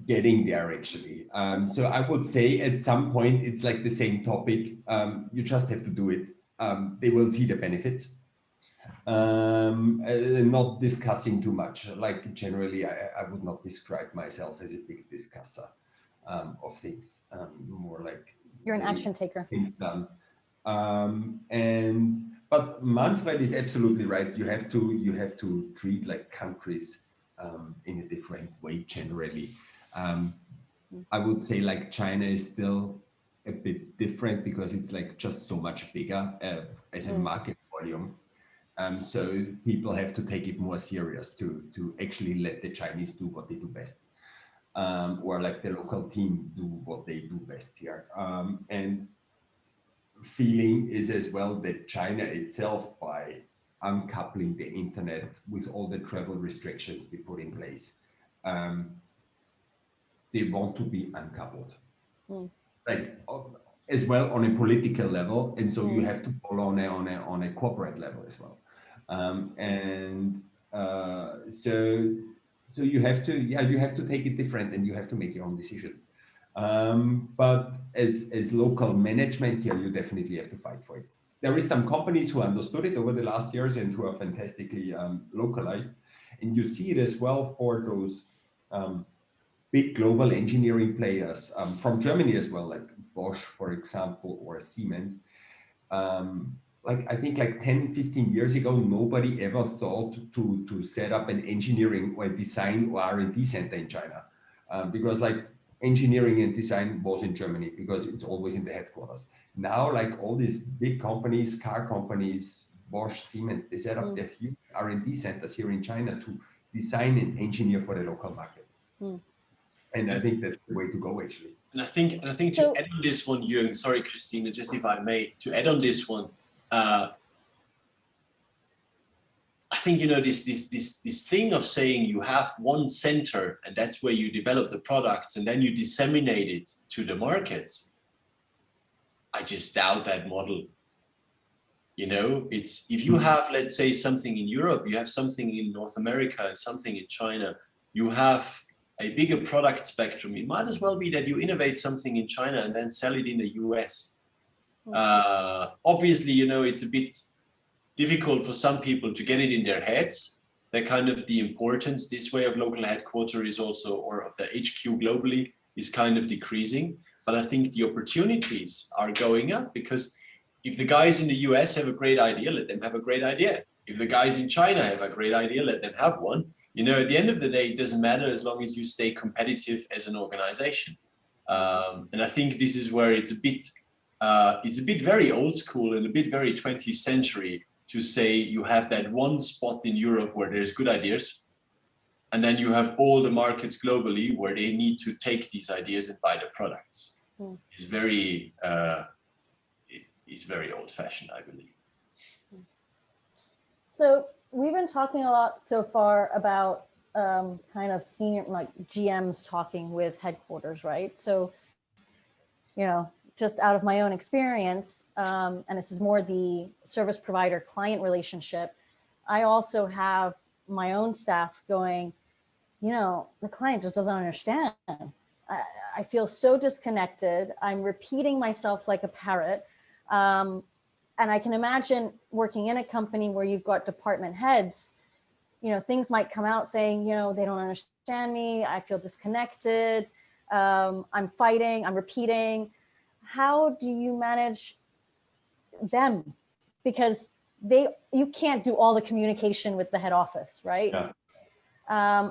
Getting there, actually. So I would say at some point it's like the same topic. You just have to do it. They will see the benefits. Not discussing too much. Like generally, I would not describe myself as a big discusser of things. More like you're an action taker. Things done. But Manfred is absolutely right. You have to treat like countries in a different way generally. I would say like China is still a bit different because it's like just so much bigger as a market volume. So people have to take it more serious to actually let the Chinese do what they do best, or like the local team do what they do best here. And feeling is as well that China itself, by uncoupling the internet with all the travel restrictions they put in place, they want to be uncoupled, like as well on a political level, and so you have to follow on a corporate level as well, so you have to take it different, and you have to make your own decisions. But as local management here, you definitely have to fight for it. There is some companies who understood it over the last years and who are fantastically localized, and you see it as well for those big global engineering players from Germany as well, like Bosch, for example, or Siemens. Like I think like 10, 15 years ago, nobody ever thought to set up an engineering or design or R&D center in China, because like engineering and design was in Germany because it's always in the headquarters. Now, like all these big companies, car companies, Bosch, Siemens, they set up their huge R&D centers here in China to design and engineer for the local market. And I think that's the way to go, actually. And I think so, to add on this one, Jürgen, sorry, Christina, just if I may, to add on this one, I think, this thing of saying you have one center and that's where you develop the products and then you disseminate it to the markets. I just doubt that model. It's if you have, let's say, something in Europe, you have something in North America and something in China, you have a bigger product spectrum. It might as well be that you innovate something in China and then sell it in the US. Obviously, it's a bit difficult for some people to get it in their heads. That kind of the importance this way of local headquarters is also, or of the HQ globally, is kind of decreasing. But I think the opportunities are going up, because if the guys in the US have a great idea, let them have a great idea. If the guys in China have a great idea, let them have one. At the end of the day, it doesn't matter as long as you stay competitive as an organization. And I think this is where it's a bit very old school and a bit very 20th century to say you have that one spot in Europe where there's good ideas, and then you have all the markets globally where they need to take these ideas and buy the products. It's very old-fashioned, I believe. So we've been talking a lot so far about kind of senior, like GMs talking with headquarters, right? So, just out of my own experience, and this is more the service provider client relationship, I also have my own staff going, the client just doesn't understand. I feel so disconnected. I'm repeating myself like a parrot. And I can imagine working in a company where you've got department heads, things might come out saying, they don't understand me. I feel disconnected. I'm fighting, I'm repeating. How do you manage them? Because you can't do all the communication with the head office, right? Yeah.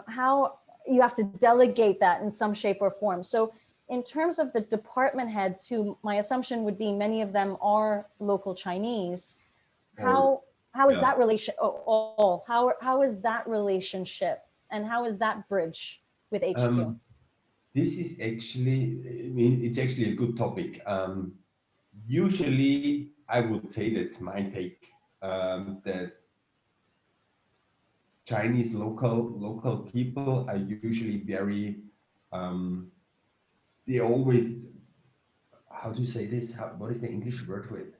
How you have to delegate that in some shape or form. So in terms of the department heads, who my assumption would be many of them are local Chinese, how is that how is that relationship, and how is that bridge with HQ? This is actually, it's actually a good topic. Usually, I would say that's my take, that Chinese local people are usually very, they always, how do you say this? What is the English word for it?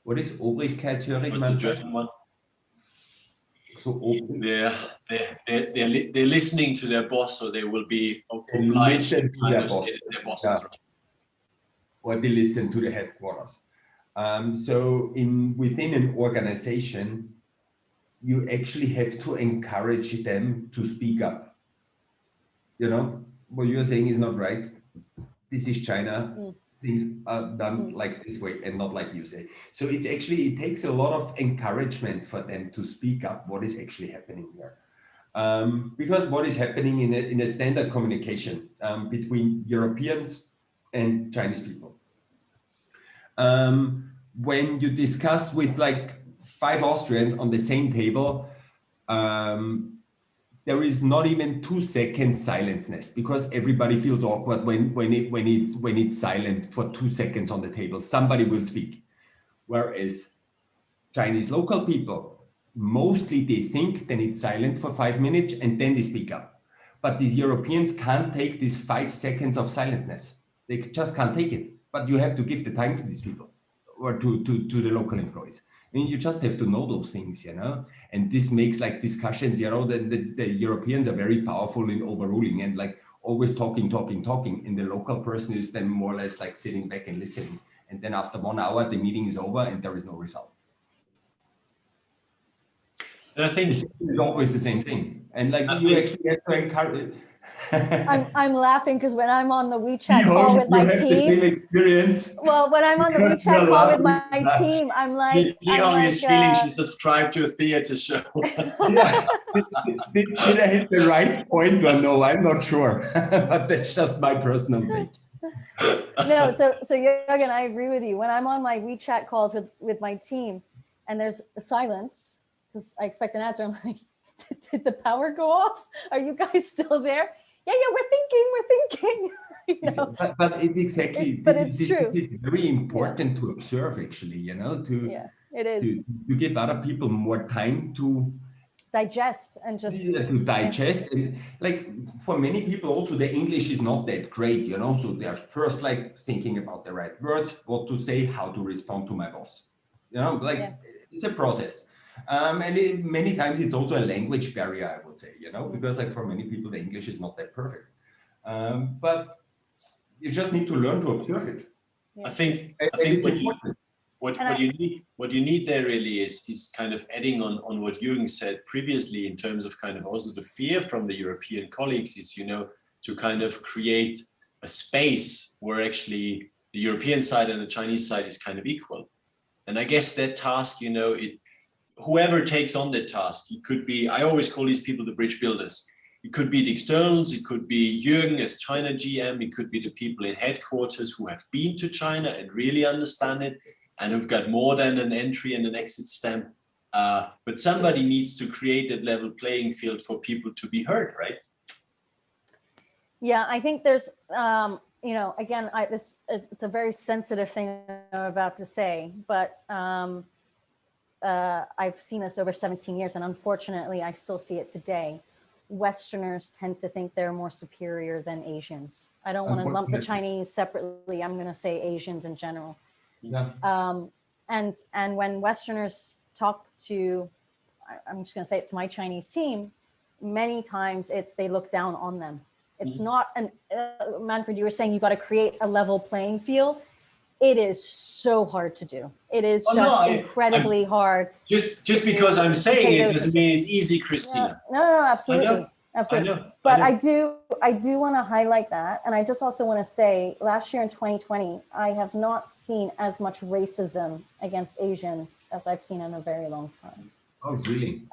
What is Obrigkeitshörig, What's the German one? So they're listening to their boss, so they will be obliged listen to their bosses. Their bosses, Yeah. right? Or they listen to the headquarters. So within an organization, you actually have to encourage them to speak up. What you're saying is not right. This is China. Things are done like this way and not like you say. So it takes a lot of encouragement for them to speak up what is actually happening here. Because what is happening in a standard communication between Europeans and Chinese people. When you discuss with like 5 Austrians on the same table, there is not even 2 seconds silenceness, because everybody feels awkward when it's silent for 2 seconds on the table. Somebody will speak. Whereas Chinese local people, mostly they think, then it's silent for 5 minutes and then they speak up. But these Europeans can't take this 5 seconds of silenceness. They just can't take it. But you have to give the time to these people, or to the local employees. I mean, you just have to know those things, and this makes like discussions, the Europeans are very powerful in overruling and like always talking. And the local person is then more or less like sitting back and listening. And then after 1 hour, the meeting is over and there is no result. And I think it's always the same thing. And like you actually have to encourage. I'm laughing because when I'm on the WeChat call with my team, the same experience. Well, when I'm on the WeChat call with my team, I'm like, Leon is feeling she subscribed to a theater show. Yeah. Did I hit the right point or no? I'm not sure, but that's just my personal take. No, so Jürgen, I agree with you. When I'm on my WeChat calls with my team, and there's a silence because I expect an answer, I'm like, did the power go off? Are you guys still there? Yeah, we're thinking. But it's exactly. It's true. It's very important to observe, actually. It is to give other people more time to digest and just to digest. And like for many people, also the English is not that great, So they're first like thinking about the right words, what to say, how to respond to my boss. It's a process. And many times it's also a language barrier, I would say, because like for many people, the English is not that perfect. But you just need to learn to observe it. Yeah. I think what you need there really is kind of adding on what Jürgen said previously in terms of kind of also the fear from the European colleagues is, to kind of create a space where actually the European side and the Chinese side is kind of equal. And I guess that task, whoever takes on that task, it could be, I always call these people the bridge builders. It could be the externals, it could be Jürgen as China GM, it could be the people in headquarters who have been to China and really understand it and who've got more than an entry and an exit stamp. But somebody needs to create that level playing field for people to be heard, right? Yeah, I think there's, again, it's a very sensitive thing I'm about to say, but I've seen this over 17 years, and unfortunately, I still see it today. Westerners tend to think they're more superior than Asians. I don't want to lump the Chinese separately. I'm going to say Asians in general. Yeah. And when Westerners talk to, I'm just going to say it to my Chinese team, many times they look down on them. It's not Manfred, you were saying you got to create a level playing field. It is so hard to do. It is incredibly hard. Just because I'm saying it doesn't mean it's easy, Christina. No, absolutely. Absolutely. I know. But I do want to highlight that. And I just also want to say, last year in 2020, I have not seen as much racism against Asians as I've seen in a very long time. Oh, really?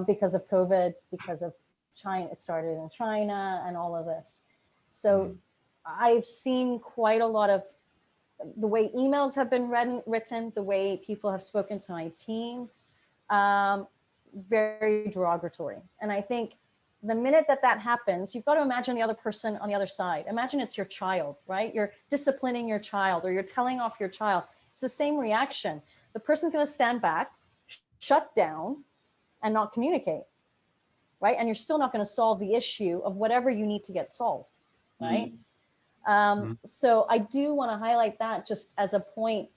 Because of COVID, because of China, it started in China and all of this. So I've seen quite a lot of the way emails have been written, the way people have spoken to my team, very derogatory. And I think the minute that happens, you've got to imagine the other person on the other side. Imagine it's your child, right? You're disciplining your child or you're telling off your child. It's the same reaction. The person's going to stand back, shut down, and not communicate, right? And you're still not going to solve the issue of whatever you need to get solved, right? So I do want to highlight that just as a point.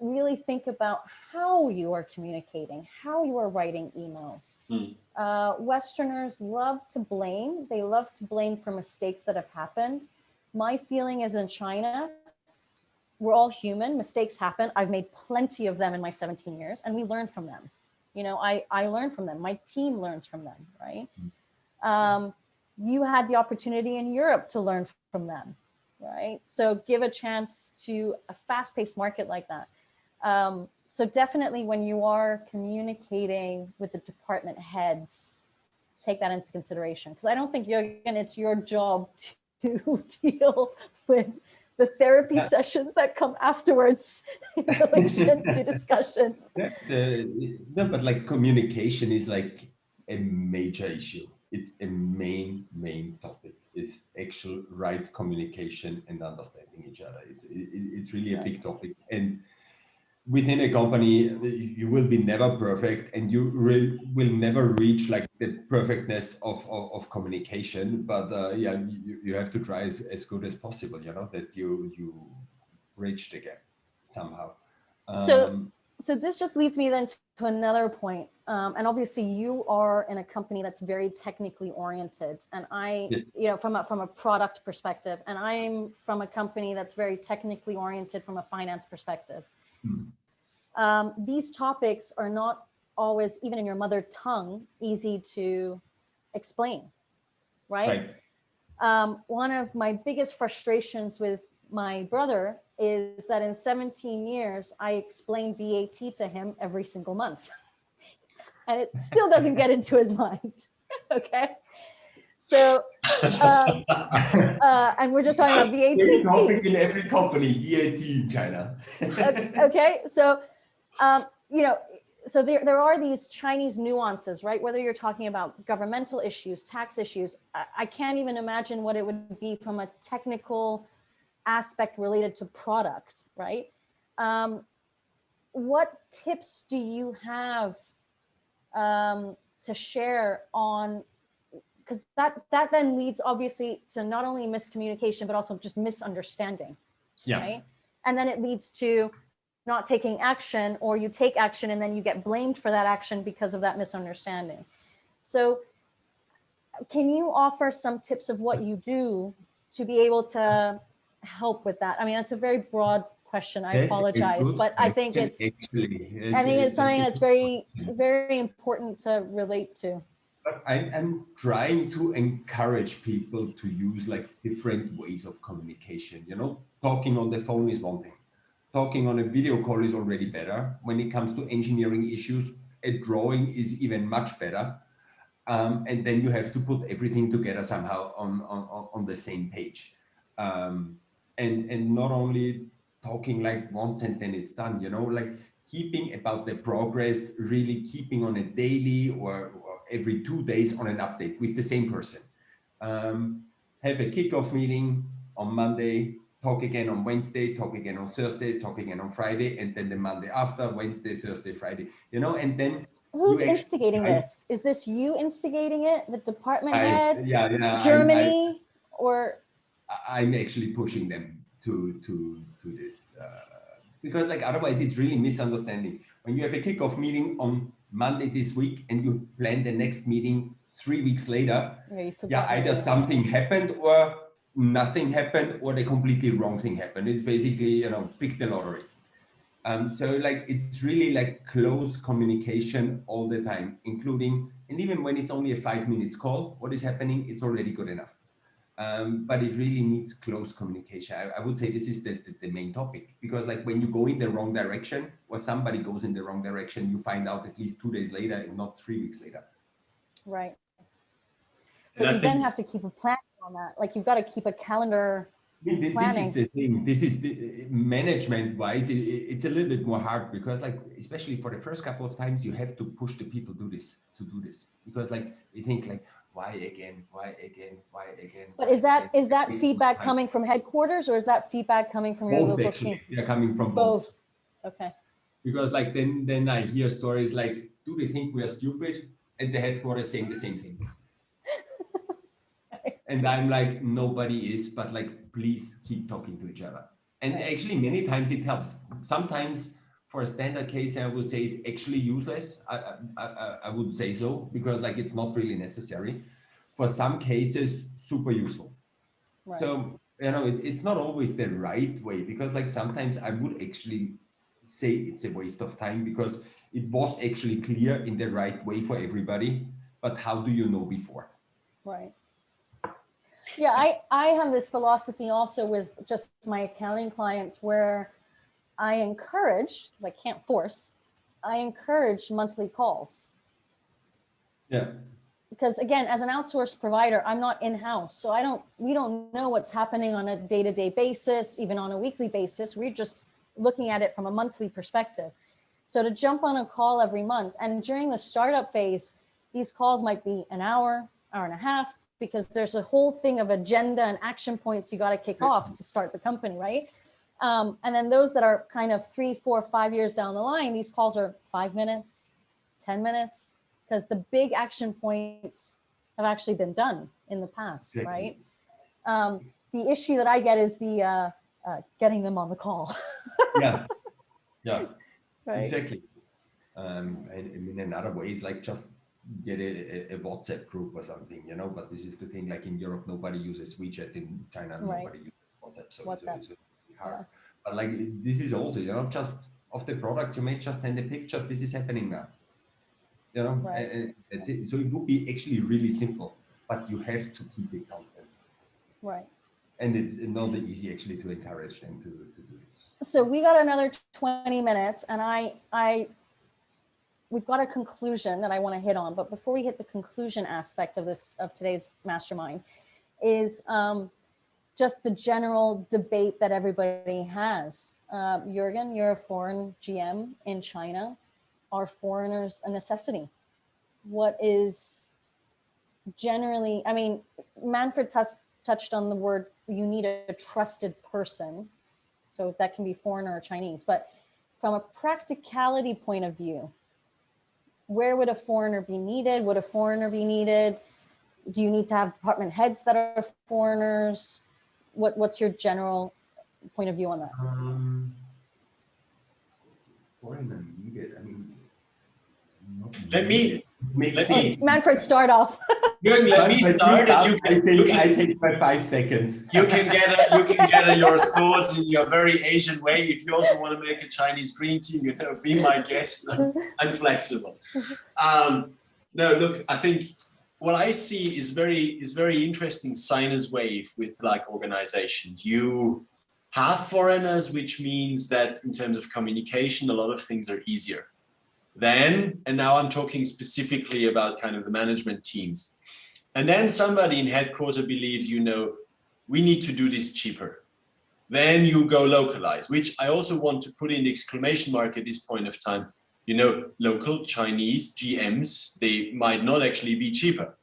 Really think about how you are communicating, how you are writing emails. Westerners love to blame. They love to blame for mistakes that have happened. My feeling is in China, we're all human. Mistakes happen. I've made plenty of them in my 17 years, and we learn from them. You know, I learn from them. My team learns from them, right? You had the opportunity in Europe to learn from them, right? So give a chance to a fast-paced market like that. So definitely when you are communicating with the department heads, take that into consideration. Because I don't think it's your job to deal with the therapy sessions that come afterwards in relation to discussions. No, but like communication is like a major issue. It's a main topic. Is actual right communication and understanding each other. It's really a big topic. And within a company, you will be never perfect, and you will never reach like the perfectness of communication. But you have to try as good as possible. You know, that you bridge the gap somehow. So this just leads me then to another point. And obviously you are in a company that's very technically oriented, and you know, from a product perspective, and I'm from a company that's very technically oriented from a finance perspective. These topics are not always, even in your mother tongue, easy to explain, right? One of my biggest frustrations with my brother is that in 17 years, I explained VAT to him every single month. And it still doesn't get into his mind, okay? So, and we're just talking about VAT. Topic in every company, VAT in China. Okay, so, you know, so there are these Chinese nuances, right? Whether you're talking about governmental issues, tax issues, I can't even imagine what it would be from a technical aspect related to product, right? What tips do you have to share on, because that then leads obviously to not only miscommunication, but also just misunderstanding, right? And then it leads to not taking action, or you take action and then you get blamed for that action because of that misunderstanding. So can you offer some tips of what you do to be able to help with that? I mean, that's a very broad question. I apologize, but I think it's something that's very, very important to relate to. I'm trying to encourage people to use like different ways of communication. You know, talking on the phone is one thing. Talking on a video call is already better. When it comes to engineering issues, a drawing is even much better. And then you have to put everything together somehow on the same page. And not only talking like once and then it's done, you know, like keeping about the progress, really keeping on a daily or every 2 days on an update with the same person. Have a kickoff meeting on Monday, talk again on Wednesday, talk again on Thursday, talk again on Friday, and then the Monday after, Wednesday, Thursday, Friday, you know, and then who's instigating this? Is this you instigating it, the department head, yeah, Germany, or? I'm actually pushing them to this because like otherwise it's really misunderstanding. When you have a kickoff meeting on Monday this week, and you plan the next meeting 3 weeks later, you forgot either something happened or nothing happened, or the completely wrong thing happened. It's basically, pick the lottery. So like, it's really like close communication all the time, including, and even when it's only a 5 minutes call, what is happening, it's already good enough. But it really needs close communication. I would say this is the main topic, because like when you go in the wrong direction, or somebody goes in the wrong direction, you find out at least 2 days later and not 3 weeks later. Right. But you then have to keep a plan on that. Like you've got to keep a calendar. This is the thing. This is the management-wise. It's a little bit more hard, because, like, especially for the first couple of times, you have to push the people to do this, because, like, you think like, why again? But is that feedback coming from headquarters, or is that feedback coming from your local team? They're coming from both. Okay. Because like then I hear stories like, do they think we are stupid? And the headquarters saying the same thing. And I'm like, nobody is, but like, please keep talking to each other. And actually, many times it helps. Sometimes for a standard case, I would say it's actually useless. I would say so, because like, it's not really necessary. For some cases, super useful. Right. So, it's not always the right way, because like sometimes I would actually say it's a waste of time, because it was actually clear in the right way for everybody. But how do you know before? Right. Yeah, I have this philosophy also with just my accounting clients, where I encourage, because I can't force, I encourage monthly calls. Yeah. Because again, as an outsourced provider, I'm not in-house. So we don't know what's happening on a day-to-day basis, even on a weekly basis. We're just looking at it from a monthly perspective. So to jump on a call every month, and during the startup phase, these calls might be an hour, hour and a half, because there's a whole thing of agenda and action points you got to kick off to start the company, right? And then those that are kind of 3, 4, 5 years down the line, these calls are 5 minutes, 10 minutes, because the big action points have actually been done in the past, right? The issue that I get is the getting them on the call. Yeah, right. Exactly. And in another way, it's like just get a WhatsApp group or something, but this is the thing, like in Europe, nobody uses WeChat. In China, nobody uses WhatsApp. So it's hard. Yeah. But like, this is also, just of the products, you may just send a picture, this is happening now. Right. That's it. So it would be actually really simple, but you have to keep it constant. Right. And it's not easy actually to encourage them to do this. So we got another 20 minutes, and we've got a conclusion that I want to hit on. But before we hit the conclusion aspect of today's mastermind, is just the general debate that everybody has. Jürgen, you're a foreign GM in China. Are foreigners a necessity? What is generally, I mean, Manfred touched on the word, you need a trusted person. So that can be foreigner or Chinese, but from a practicality point of view, where would a foreigner be needed? Would a foreigner be needed? Do you need to have department heads that are foreigners? What's your general point of view on that? Foreigner needed, I mean, let me Manfred, start off. Jürgen, let me start. I take my 5 seconds. You can gather your thoughts in your very Asian way. If you also want to make a Chinese green tea, be my guest. I'm flexible. No, look, I think what I see is very interesting sinus wave with like organizations. You have foreigners, which means that in terms of communication, a lot of things are easier. Then, and now I'm talking specifically about kind of the management teams. And then somebody in headquarters believes, we need to do this cheaper. Then you go localize, which I also want to put in the exclamation mark at this point of time. Local Chinese GMs, they might not actually be cheaper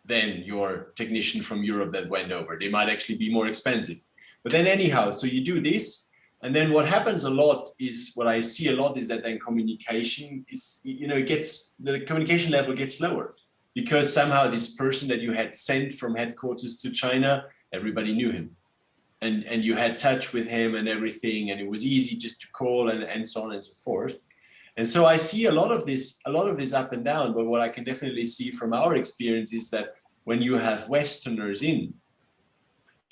than your technician from Europe that went over. They might actually be more expensive. But then anyhow, so you do this. And then what happens a lot is, what I see a lot is that then communication is, the communication level gets lower, because somehow this person that you had sent from headquarters to China, everybody knew him. And you had touch with him and everything, and it was easy just to call and so on and so forth. And so I see a lot of this up and down, but what I can definitely see from our experience is that when you have Westerners in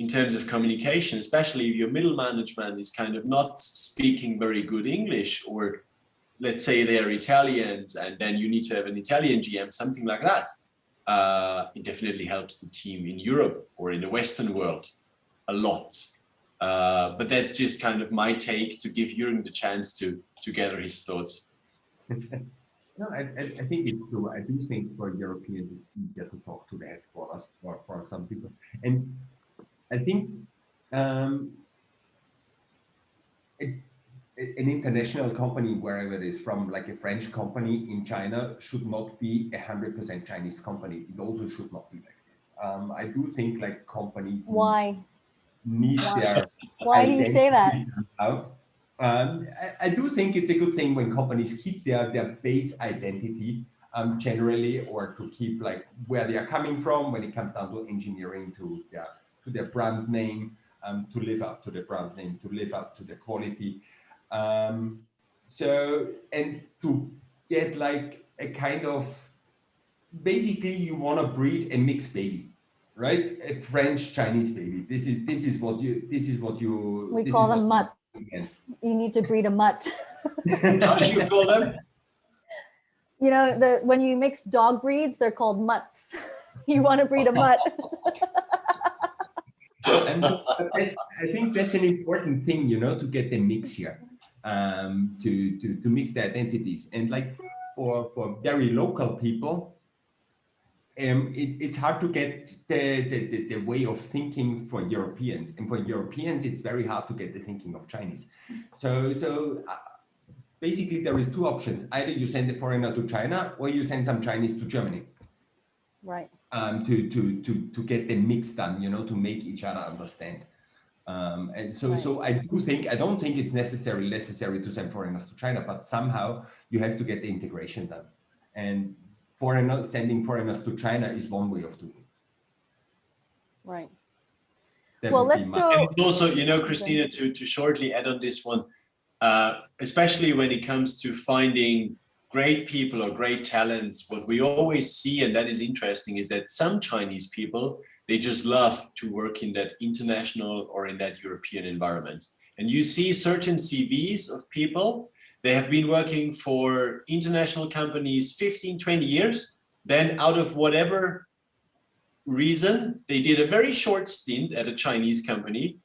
terms of communication, especially if your middle management is kind of not speaking very good English, or let's say they're Italians and then you need to have an Italian GM, something like that, it definitely helps the team in Europe or in the Western world a lot. But that's just kind of my take to give Jürgen the chance to gather his thoughts. No, I think it's true. I do think for Europeans it's easier to talk to the headquarters for some people. And I think an international company, wherever it is from, like a French company in China, should not be 100% Chinese company. It also should not be like this. I do think like companies Why? Need their Why do you say that? Out. I do think it's a good thing when companies keep their base identity generally, or to keep like where they are coming from when it comes down to engineering, to their brand name, to live up to the brand name, to live up to the quality. So, and to get like a kind of, basically you want to breed a mixed baby, right? A French Chinese baby. This is what you. We call them mutts. You need to breed a mutt. How do you call them? You know, when you mix dog breeds, they're called mutts. You want to breed a mutt. And so I think that's an important thing, you know, to get the mix here, to mix the identities. And like for very local people, it's hard to get the way of thinking for Europeans, and for Europeans it's very hard to get the thinking of Chinese. So basically there is two options: either you send a foreigner to China, or you send some Chinese to Germany, right? To get the mix done, you know, to make each other understand. And so right. So I don't think it's necessary to send foreigners to China, but somehow you have to get the integration done. And sending foreigners to China is one way of doing it. Right. That well, let's go. And it's also, you know, Christina, to shortly add on this one, especially when it comes to finding great people or great talents, what we always see, and that is interesting, is that some Chinese people, they just love to work in that international or in that European environment. And you see certain CVs of people, they have been working for international companies 15, 20 years. Then out of whatever reason, they did a very short stint at a Chinese company.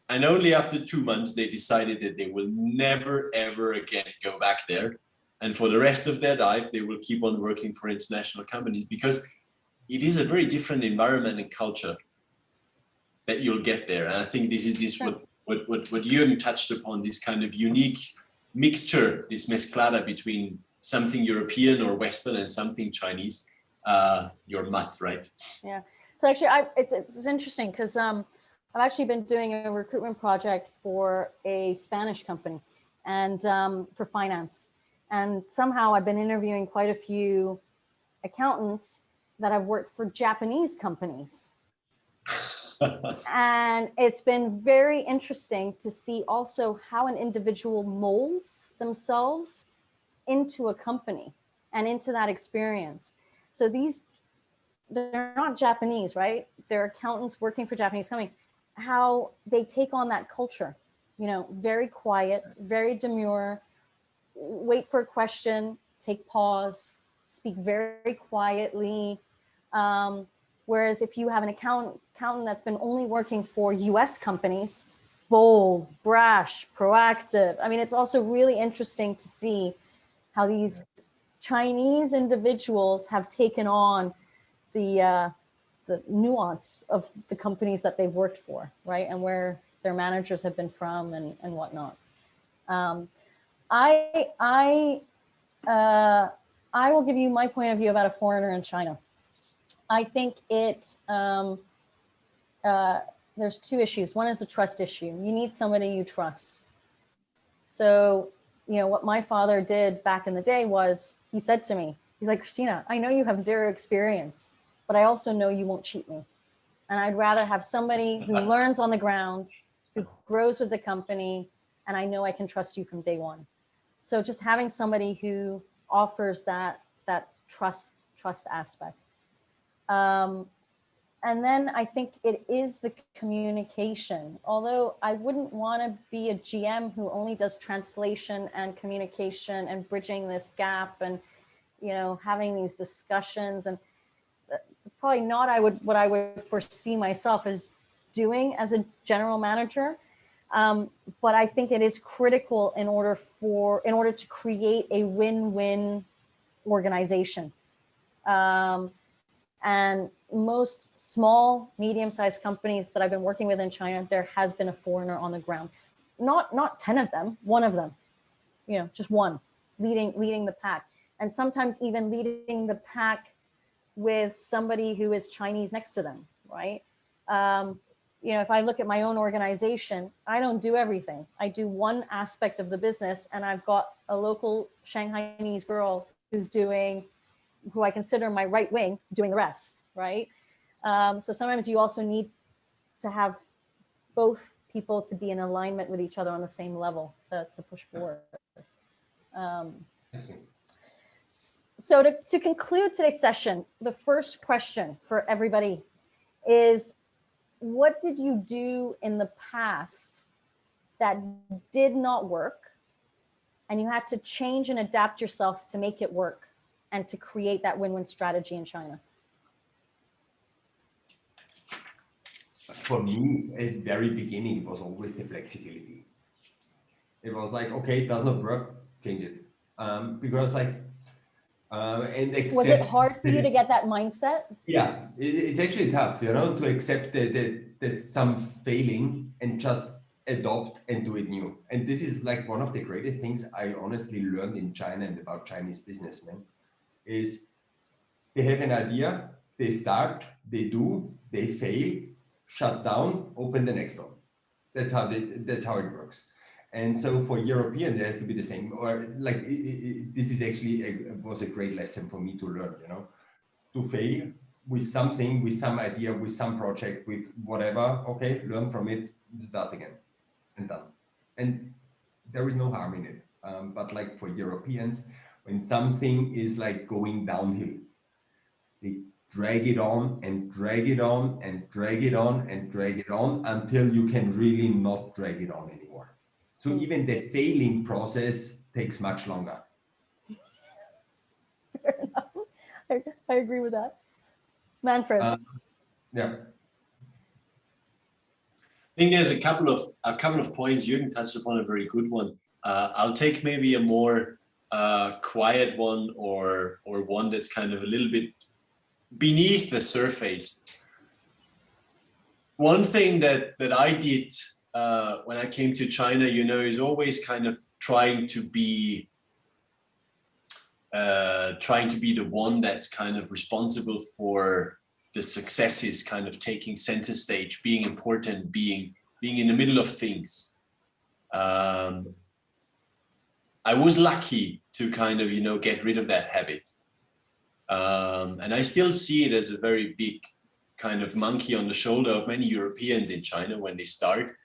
And only after 2 months, they decided that they will never, ever again go back there. And for the rest of their life, they will keep on working for international companies, because it is a very different environment and culture that you'll get there. And I think this is what Jürgen touched upon, this kind of unique mixture, this mezclada between something European or Western and something Chinese, your mutt, right? Yeah. So actually, it's interesting because I've actually been doing a recruitment project for a Spanish company, and for finance. And somehow I've been interviewing quite a few accountants that have worked for Japanese companies. And it's been very interesting to see also how an individual molds themselves into a company and into that experience. So they're not Japanese, right? They're accountants working for Japanese companies. How they take on that culture, you know, very quiet, very demure, wait for a question, take pause, speak very quietly. Whereas if you have an accountant that's been only working for US companies, bold, brash, proactive. I mean, it's also really interesting to see how these Chinese individuals have taken on the nuance of the companies that they've worked for, right? And where their managers have been from and whatnot. I will give you my point of view about a foreigner in China. I think there's two issues. One is the trust issue. You need somebody you trust. So, you know, what my father did back in the day was, he said to me, he's like, Christina, I know you have zero experience, but I also know you won't cheat me. And I'd rather have somebody who learns on the ground, who grows with the company, and I know I can trust you from day one. So just having somebody who offers that trust aspect. And then I think it is the communication. Although I wouldn't want to be a GM who only does translation and communication and bridging this gap and, having these discussions. And it's probably not what I would foresee myself as doing as a general manager. But I think it is critical in order to create a win-win organization. And most small, medium-sized companies that I've been working with in China, there has been a foreigner on the ground. Not 10 of them, one of them, just one, leading the pack. And sometimes even leading the pack with somebody who is Chinese next to them, right? If I look at my own organization, I don't do everything. I do one aspect of the business, and I've got a local Shanghainese girl who I consider my right wing, doing the rest, right? So sometimes you also need to have both people to be in alignment with each other on the same level to push forward. So to conclude today's session, the first question for everybody is, what did you do in the past that did not work, and you had to change and adapt yourself to make it work and to create that win-win strategy in China? For me, at the very beginning, it was always the flexibility. It was like, okay, it does not work, change it. Because was it hard for you to get that mindset? Yeah, it's actually tough, to accept that some failing and just adopt and do it new. And this is like one of the greatest things I honestly learned in China and about Chinese businessmen is they have an idea, they start, they do, they fail, shut down, open the next one. That's how it works. And so for Europeans, it has to be the same. Or like this is actually was a great lesson for me to learn. To fail with something, with some idea, with some project, with whatever. Okay, learn from it, start again, and done. And there is no harm in it. But like for Europeans, when something is like going downhill, they drag it on and drag it on and drag it on and drag it on until you can really not drag it on anymore. So even the failing process takes much longer. Fair enough. I agree with that. Manfred. Yeah. I think there's a couple of points. Jürgen touched upon a very good one. I'll take maybe a more quiet one or one that's kind of a little bit beneath the surface. One thing that I did when I came to China, is always kind of trying to be the one that's kind of responsible for the successes, kind of taking center stage, being important, being in the middle of things. I was lucky to kind of, get rid of that habit. And I still see it as a very big kind of monkey on the shoulder of many Europeans in China when they start.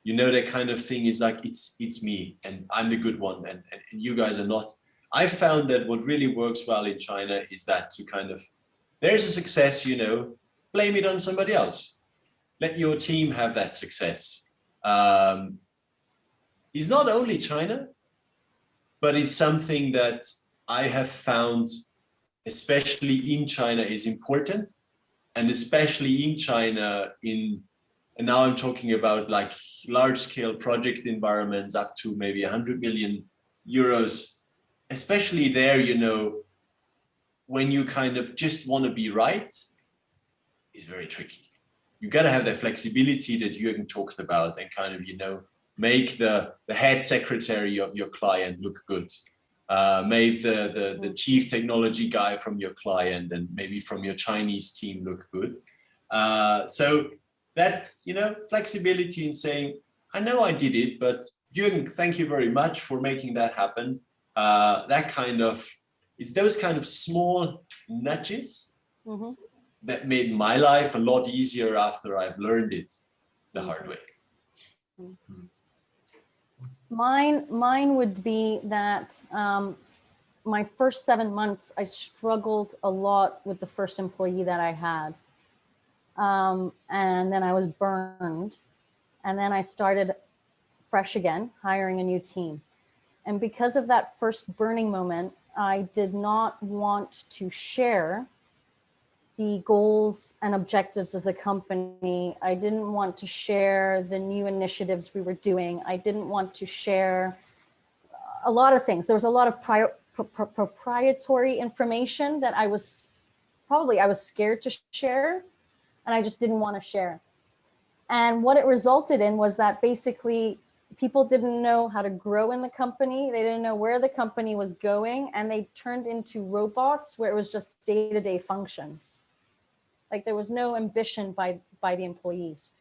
That kind of thing is like, it's me and I'm the good one and you guys are not. I found that what really works well in China is that to kind of, there's a success, blame it on somebody else. Let your team have that success. It's not only China, but it's something that I have found, especially in China, is important. And especially in China, and now I'm talking about like large scale project environments up to maybe 100 million euros, especially there, when you kind of just want to be right, is very tricky. You got to have the flexibility that Jürgen talked about and kind of, make the head secretary of your client look good. Make the chief technology guy from your client and maybe from your Chinese team look good. So that, flexibility in saying, I know I did it, but Jürgen, thank you very much for making that happen. It's those kind of small nudges that made my life a lot easier after I've learned it the hard way. Mine would be that my first 7 months, I struggled a lot with the first employee that I had. And then I was burned. And then I started fresh again, hiring a new team. And because of that first burning moment, I did not want to share the goals and objectives of the company. I didn't want to share the new initiatives we were doing. I didn't want to share a lot of things. There was a lot of proprietary information that I was scared to share, and I just didn't want to share. And what it resulted in was that basically people didn't know how to grow in the company. They didn't know where the company was going, and they turned into robots where it was just day-to-day functions. Like there was no ambition by the employees.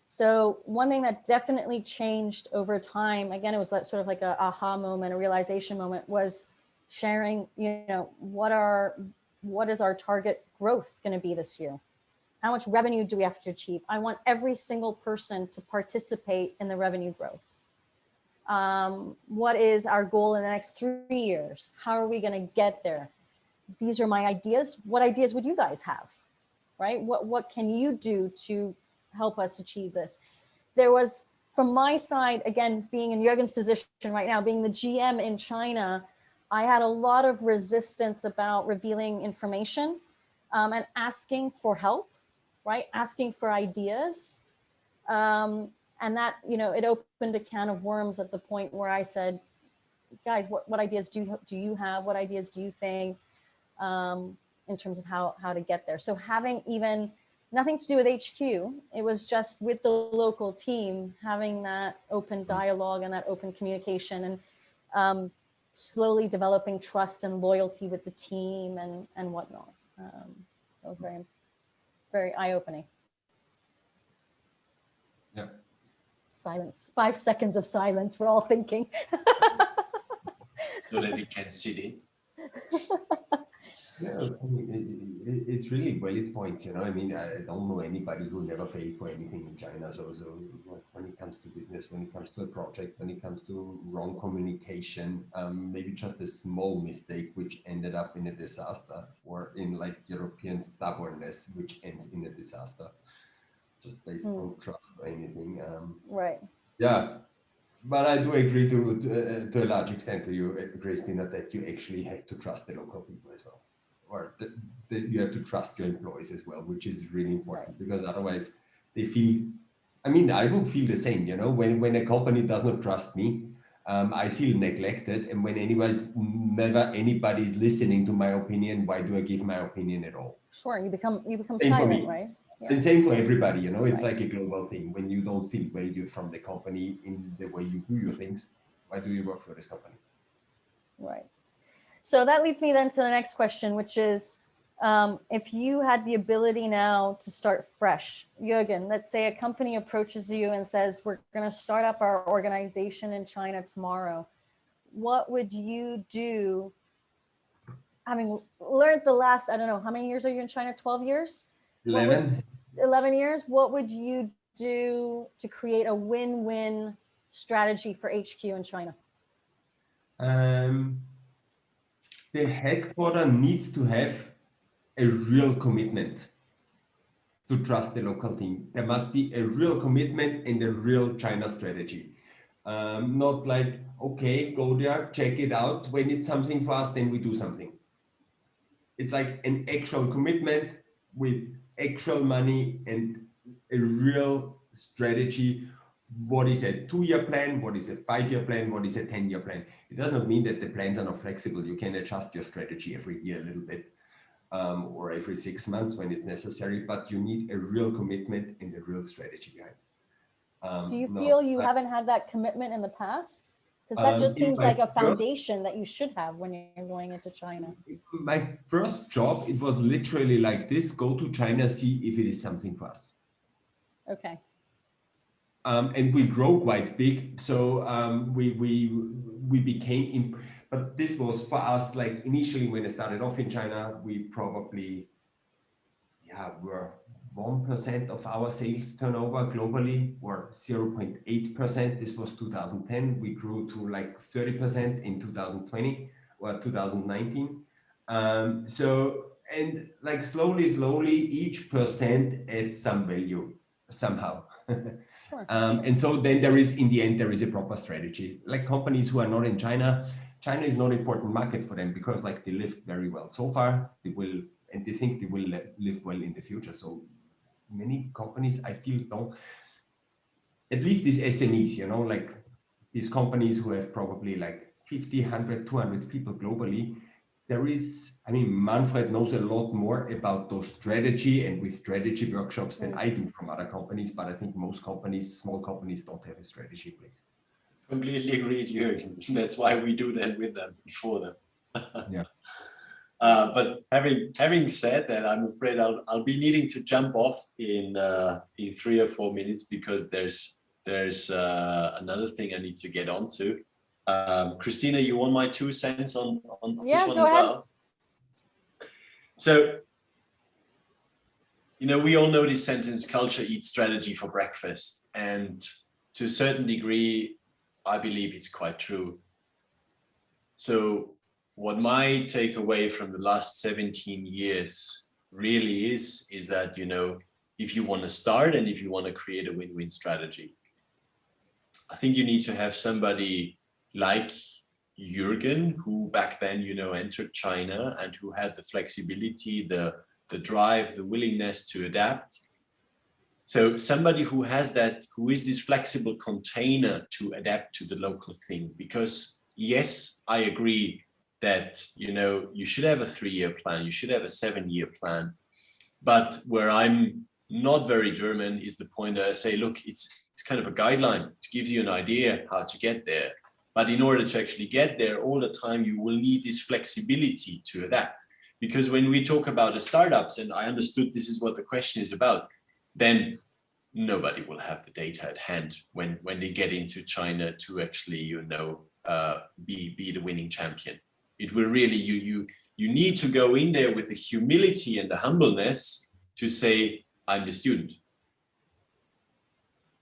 So one thing that definitely changed over time, again, it was like sort of like a aha moment, a realization moment, was sharing, what is our target growth going to be this year? How much revenue do we have to achieve? I want every single person to participate in the revenue growth. What is our goal in the next 3 years? How are we going to get there? These are my ideas. What ideas would you guys have? Right? What can you do to help us achieve this? There was, from my side, again, being in Jürgen's position right now, being the GM in China, I had a lot of resistance about revealing information and asking for help, right? Asking for ideas. And that, it opened a can of worms at the point where I said, guys, what ideas do you have? What ideas do you think in terms of how to get there? So having even nothing to do with HQ, it was just with the local team, having that open dialogue and that open communication, and slowly developing trust and loyalty with the team and whatnot. That was very, very eye-opening. Yeah. Silence, 5 seconds of silence. We're all thinking. So that they can see it. Yeah, I mean, it's really valid points, I mean, I don't know anybody who never failed for anything in China. So when it comes to business, when it comes to a project, when it comes to wrong communication, maybe just a small mistake which ended up in a disaster, or in like European stubbornness, which ends in a disaster, just based on trust or anything. Right. Yeah. But I do agree to a large extent to you, Christina, that you actually have to trust the local people as well, or that you have to trust your employees as well, which is really important, because otherwise they feel, I mean, I would feel the same, when a company does not trust me, I feel neglected. And when never anybody is listening to my opinion, why do I give my opinion at all? Sure, you become Same silent, right? Yeah. And same for everybody, it's Right. like a global thing. When you don't feel valued from the company in the way you do your things, why do you work for this company? Right. So that leads me then to the next question, which is, if you had the ability now to start fresh, Jürgen, let's say a company approaches you and says, we're going to start up our organization in China tomorrow. What would you do? Having learned the last, I don't know, how many years are you in China? 12 years? 11. 11 years. What would you do to create a win-win strategy for HQ in China? The headquarter needs to have a real commitment to trust the local team. There must be a real commitment and a real China strategy. Not like, okay, go there, check it out. When it's something for us, then we do something. It's like an actual commitment with actual money and a real strategy. What is a 2-year plan? What is a 5-year plan? What is a 10-year plan? It does not mean that the plans are not flexible. You can adjust your strategy every year a little bit, or every 6 months when it's necessary, but you need a real commitment and a real strategy behind. Do you feel you haven't had that commitment in the past? Because that just seems like a foundation that you should have when you're going into China. My first job, it was literally like this: go to China, see if it is something for us. Okay. And we grow quite big, so we became. But this was for us, like initially when I started off in China, we probably, 1% of our sales turnover globally, or 0.8%. This was 2010. We grew to like 30% in 2020 or 2019. And like slowly, each percent adds some value somehow. Sure. And so then there is, in the end, there is a proper strategy. Like companies who are not in China, China is not an important market for them because like they lived very well so far, they will, and they think they will live well in the future. So many companies, I feel, don't, at least these SMEs, you know, like these companies who have probably like 50, 100, 200 people globally, there is, I mean, Manfred knows a lot more about those strategy and with strategy workshops than I do from other companies, but I think most companies, small companies, don't have a strategy in place. Completely agreed, Jürgen. That's why we do that with them, for them. Yeah. But having said that, I'm afraid I'll be needing to jump off in 3 or 4 minutes because there's another thing I need to get onto. Christina, you want my 2 cents on this one as well? So, you know, we all know this sentence, culture eats strategy for breakfast. And to a certain degree, I believe it's quite true. So what my takeaway from the last 17 years really is that, you know, if you want to start and if you want to create a win-win strategy, I think you need to have somebody like Jürgen, who back then, you know, entered China and who had the flexibility, the drive, the willingness to adapt. So somebody who has that, who is this flexible container to adapt to the local thing. Because yes, I agree that, you know, you should have a 3-year plan, you should have a 7-year plan. But where I'm not very German is the point that I say, look, it's kind of a guideline to give you an idea how to get there. But in order to actually get there all the time, you will need this flexibility to adapt. Because when we talk about the startups, and I understood this is what the question is about, then nobody will have the data at hand when they get into China to actually, you know, be the winning champion. It will really, you need to go in there with the humility and the humbleness to say, I'm the student.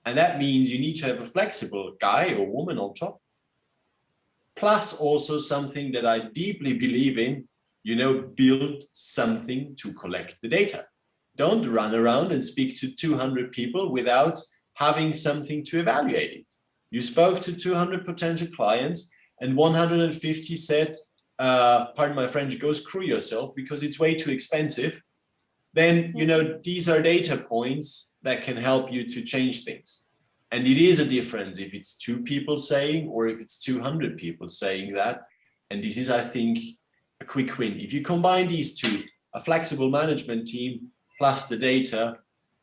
And that means you need to have a flexible guy or woman on top. Plus also something that I deeply believe in, you know, build something to collect the data. Don't run around and speak to 200 people without having something to evaluate it. You spoke to 200 potential clients and 150 said, pardon my French, go screw yourself because it's way too expensive. Then, you know, these are data points that can help you to change things. And it is a difference if it's 2 people saying or if it's 200 people saying that. And this is, I think, a quick win. If you combine these two, a flexible management team plus the data,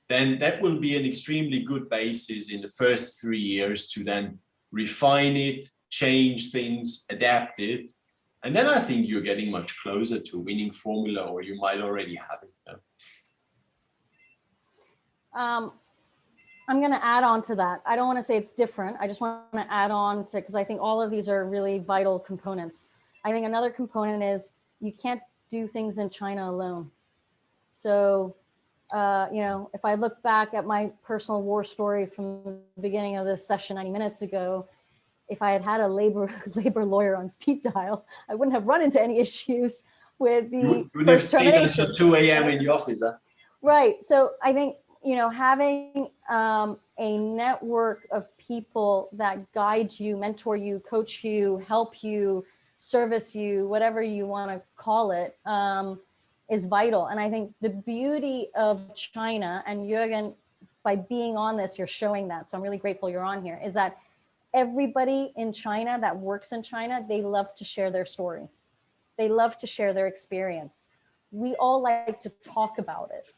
then that will be an extremely good basis in the first 3 years to then refine it, change things, adapt it. And then I think you're getting much closer to a winning formula, or you might already have it. I'm going to add on to that. I don't want to say it's different. I just want to add on to, because I think all of these are really vital components. I think another component is you can't do things in China alone. So, you know, if I look back at my personal war story from the beginning of this session 90 minutes ago, if I had had a labor lawyer on speed dial, I wouldn't have run into any issues with the first termination. Until 2 a.m. in the office, huh? Right. So I think, you know, having a network of people that guide you, mentor you, coach you, help you, service you, whatever you want to call it, is vital. And I think the beauty of China, and Jürgen, by being on this, you're showing that. So I'm really grateful you're on here, is that everybody in China that works in China, they love to share their story. They love to share their experience. We all like to talk about it.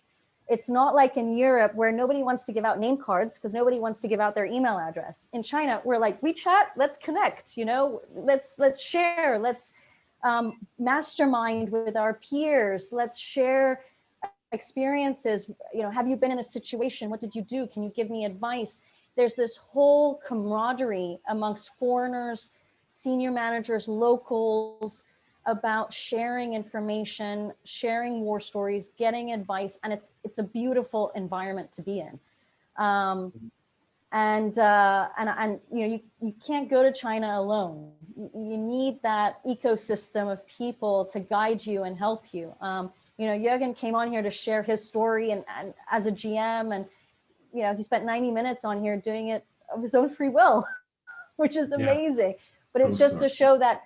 It's not like in Europe where nobody wants to give out name cards because nobody wants to give out their email address. In China, we're like, we chat, let's connect, you know, let's share, let's mastermind with our peers, let's share experiences. You know, have you been in a situation? What did you do? Can you give me advice? There's this whole camaraderie amongst foreigners, senior managers, locals, about sharing information, sharing war stories, getting advice, and it's a beautiful environment to be in. And you know, you can't go to China alone. You need that ecosystem of people to guide you and help you. You know, Jürgen came on here to share his story and as a GM, and you know, he spent 90 minutes on here doing it of his own free will, which is amazing. But it's just to show that,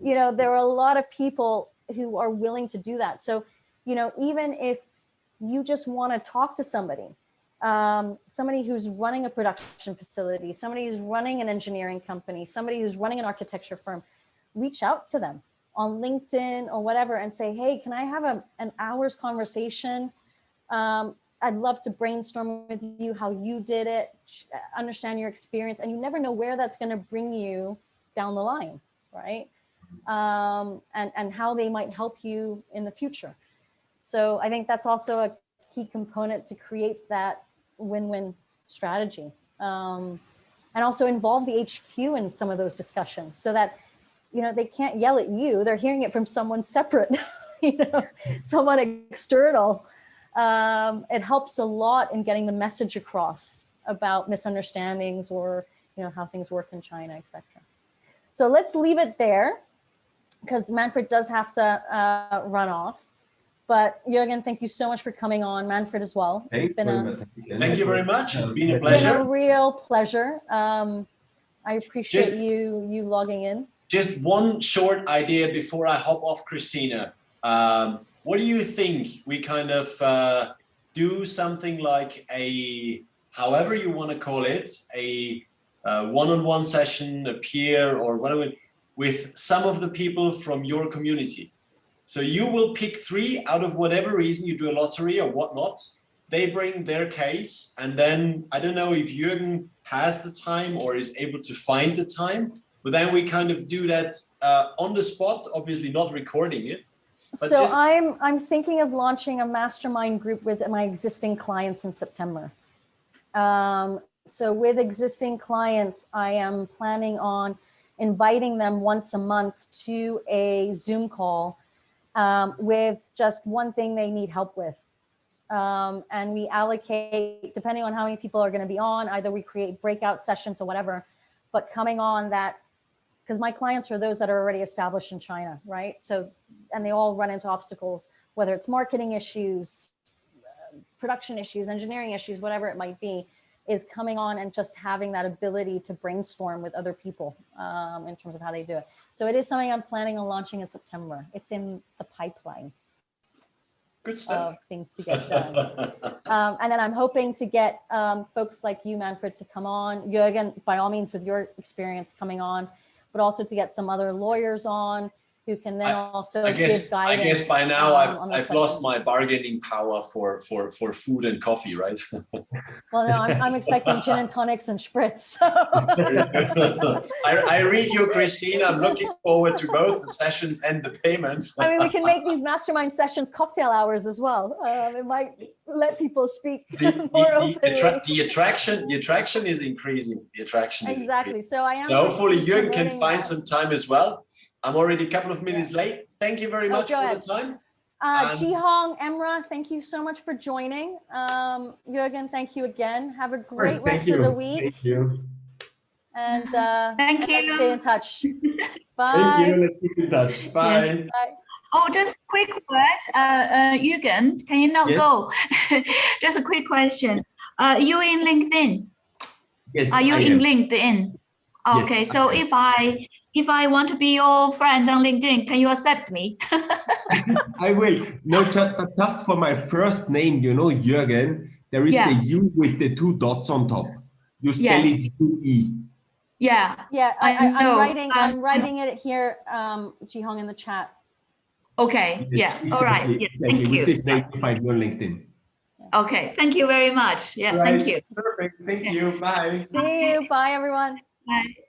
you know, there are a lot of people who are willing to do that. So, you know, even if you just want to talk to somebody, somebody who's running a production facility, somebody who's running an engineering company, somebody who's running an architecture firm, reach out to them on LinkedIn or whatever and say, hey, can I have an hour's conversation? I'd love to brainstorm with you how you did it, understand your experience, and you never know where that's going to bring you down the line, right? And how they might help you in the future. So I think that's also a key component to create that win-win strategy. And also involve the HQ in some of those discussions so that, you know, they can't yell at you. They're hearing it from someone separate, you know, someone external. It helps a lot in getting the message across about misunderstandings or, you know, how things work in China, etc. So let's leave it there because Manfred does have to run off. But Jürgen, thank you so much for coming on. Manfred as well. Thank you very much. It's been a pleasure. It's been a real pleasure. I appreciate you logging in. Just one short idea before I hop off, Christina. What do you think we kind of do something like a, however you want to call it, a one-on-one session, a peer or whatever, with some of the people from your community? So you will pick 3 out of whatever reason, you do a lottery or whatnot. They bring their case, and then I don't know if Jürgen has the time or is able to find the time, but then we kind of do that on the spot, obviously not recording it. So I'm thinking of launching a mastermind group with my existing clients in September. So with existing clients, I am planning on inviting them once a month to a Zoom call with just one thing they need help with. And we allocate, depending on how many people are going to be on, either we create breakout sessions or whatever, but coming on that, because my clients are those that are already established in China, right? So, and they all run into obstacles, whether it's marketing issues, production issues, engineering issues, whatever it might be, is coming on and just having that ability to brainstorm with other people in terms of how they do it. So it is something I'm planning on launching in September. It's in the pipeline. Good stuff. Of things to get done. And then I'm hoping to get folks like you, Manfred, to come on. Jürgen, by all means, with your experience coming on, but also to get some other lawyers on who can then also give guidance. I guess by now I've lost my bargaining power for food and coffee, right? Well, no, I'm expecting gin and tonics and spritz. So. I read you, Christine. I'm looking forward to both the sessions and the payments. I mean, we can make these mastermind sessions cocktail hours as well. It might let people speak more openly. The attraction is increasing. The attraction is exactly. Increasing. So I am. So hopefully Jürgen can find some time as well. I'm already a couple of minutes late. Thank you very much for the time. Jihong, Emra, thank you so much for joining. Jürgen, thank you again. Have a great rest of the week. Thank you. And thank you. Let's stay in touch. Bye. Thank you. Let's keep in touch. Bye. Yes. Bye. Oh, just a quick word. Jürgen, can you not go? Just a quick question. You in LinkedIn? Yes. Are you in LinkedIn? Okay, yes, so if I want to be your friend on LinkedIn, can you accept me? I will. No, just for my first name, you know, Jürgen, there is the U with the 2 dots on top. You spell it U-E. Yeah. Yeah, I'm writing it here, Jihong, in the chat. Okay. Yeah. All right. Yes. Thank you. With this name, you find me on LinkedIn. Okay. Thank you very much. Yeah. Right. Thank you. Perfect. Thank you. Bye. See you. Bye, everyone. Bye.